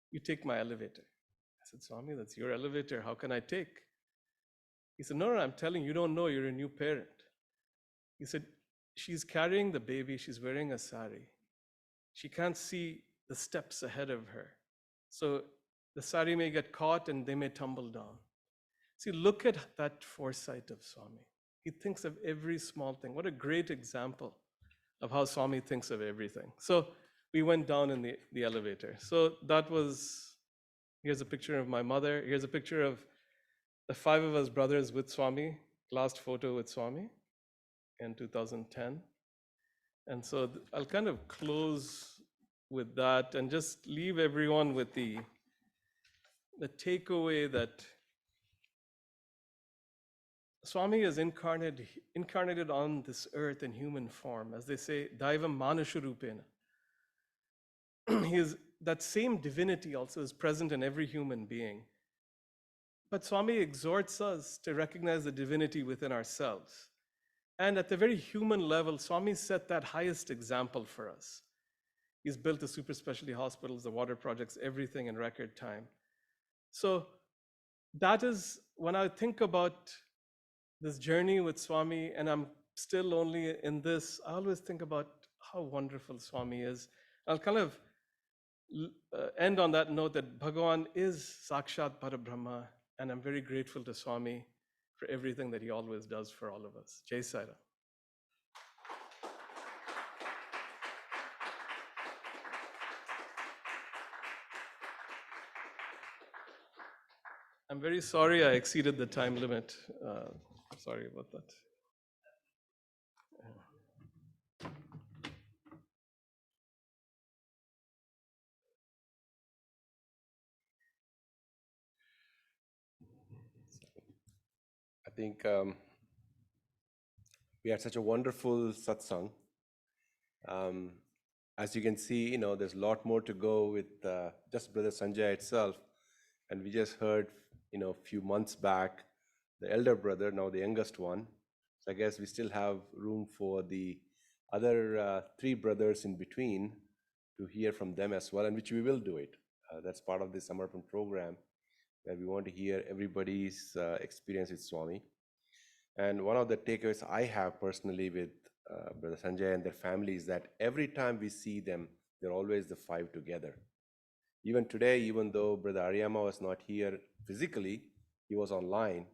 [SPEAKER 2] you take my elevator. I said, Swami, that's your elevator. How can I take? He said, no, I'm telling you, you don't know, you're a new parent. He said, she's carrying the baby, she's wearing a sari. She can't see the steps ahead of her. So the sari may get caught and they may tumble down. See, look at that foresight of Swami. He thinks of every small thing. What a great example of how Swami thinks of everything. So we went down in the elevator. So that was, here's a picture of my mother. Here's a picture of the 5 of us brothers with Swami, last photo with Swami in 2010. And so I'll kind of close with that and just leave everyone with the takeaway that Swami is incarnated on this earth in human form. As they say, Daivam Manusharupena. That same divinity also is present in every human being. But Swami exhorts us to recognize the divinity within ourselves. And at the very human level, Swami set that highest example for us. He's built the super specialty hospitals, the water projects, everything in record time. So that is, when I think about this journey with Swami, and I'm still only in this, I always think about how wonderful Swami is. I'll kind of end on that note that Bhagavan is Sakshat Parabrahma, and I'm very grateful to Swami for everything that he always does for all of us. Jai Sai Ram. I'm very sorry I exceeded the time limit. Sorry about that.
[SPEAKER 1] I think we had such a wonderful satsang. As you can see, there's a lot more to go with just Brother Sanjay itself. And we just heard, a few months back, the elder brother, now the youngest one. So I guess we still have room for the other three brothers in between to hear from them as well, and which we will do it. That's part of the Samarpan program, where we want to hear everybody's experience with Swami. And one of the takeaways I have personally with Brother Sanjay and their family is that every time we see them, they're always the five together. Even today, even though Brother Aryama was not here physically, he was online.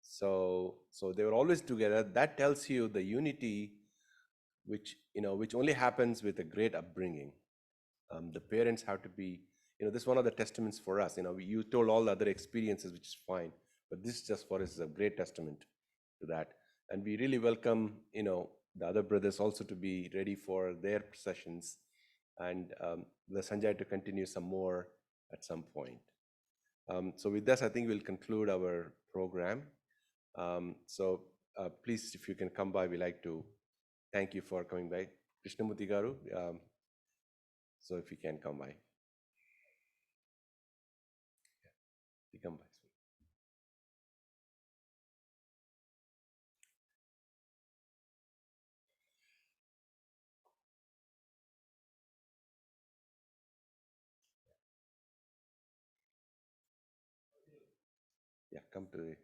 [SPEAKER 1] So they were always together. That tells you the unity, which only happens with a great upbringing. The parents have to be, this is one of the testaments for us. You told all the other experiences, which is fine, but this just for us is a great testament to that. And we really welcome, the other brothers also to be ready for their sessions, and the Sanjay to continue some more at some point. So with this, I think we'll conclude our program. So please, if you can come by, we like to thank you for coming by. Krishnamurti Garu, so if you can come by. You come by. Yeah, come to the.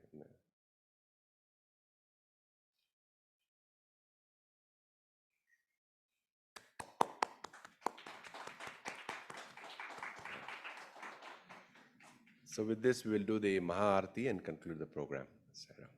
[SPEAKER 1] So with this, we will do the Maha Arati and conclude the program. Sarah.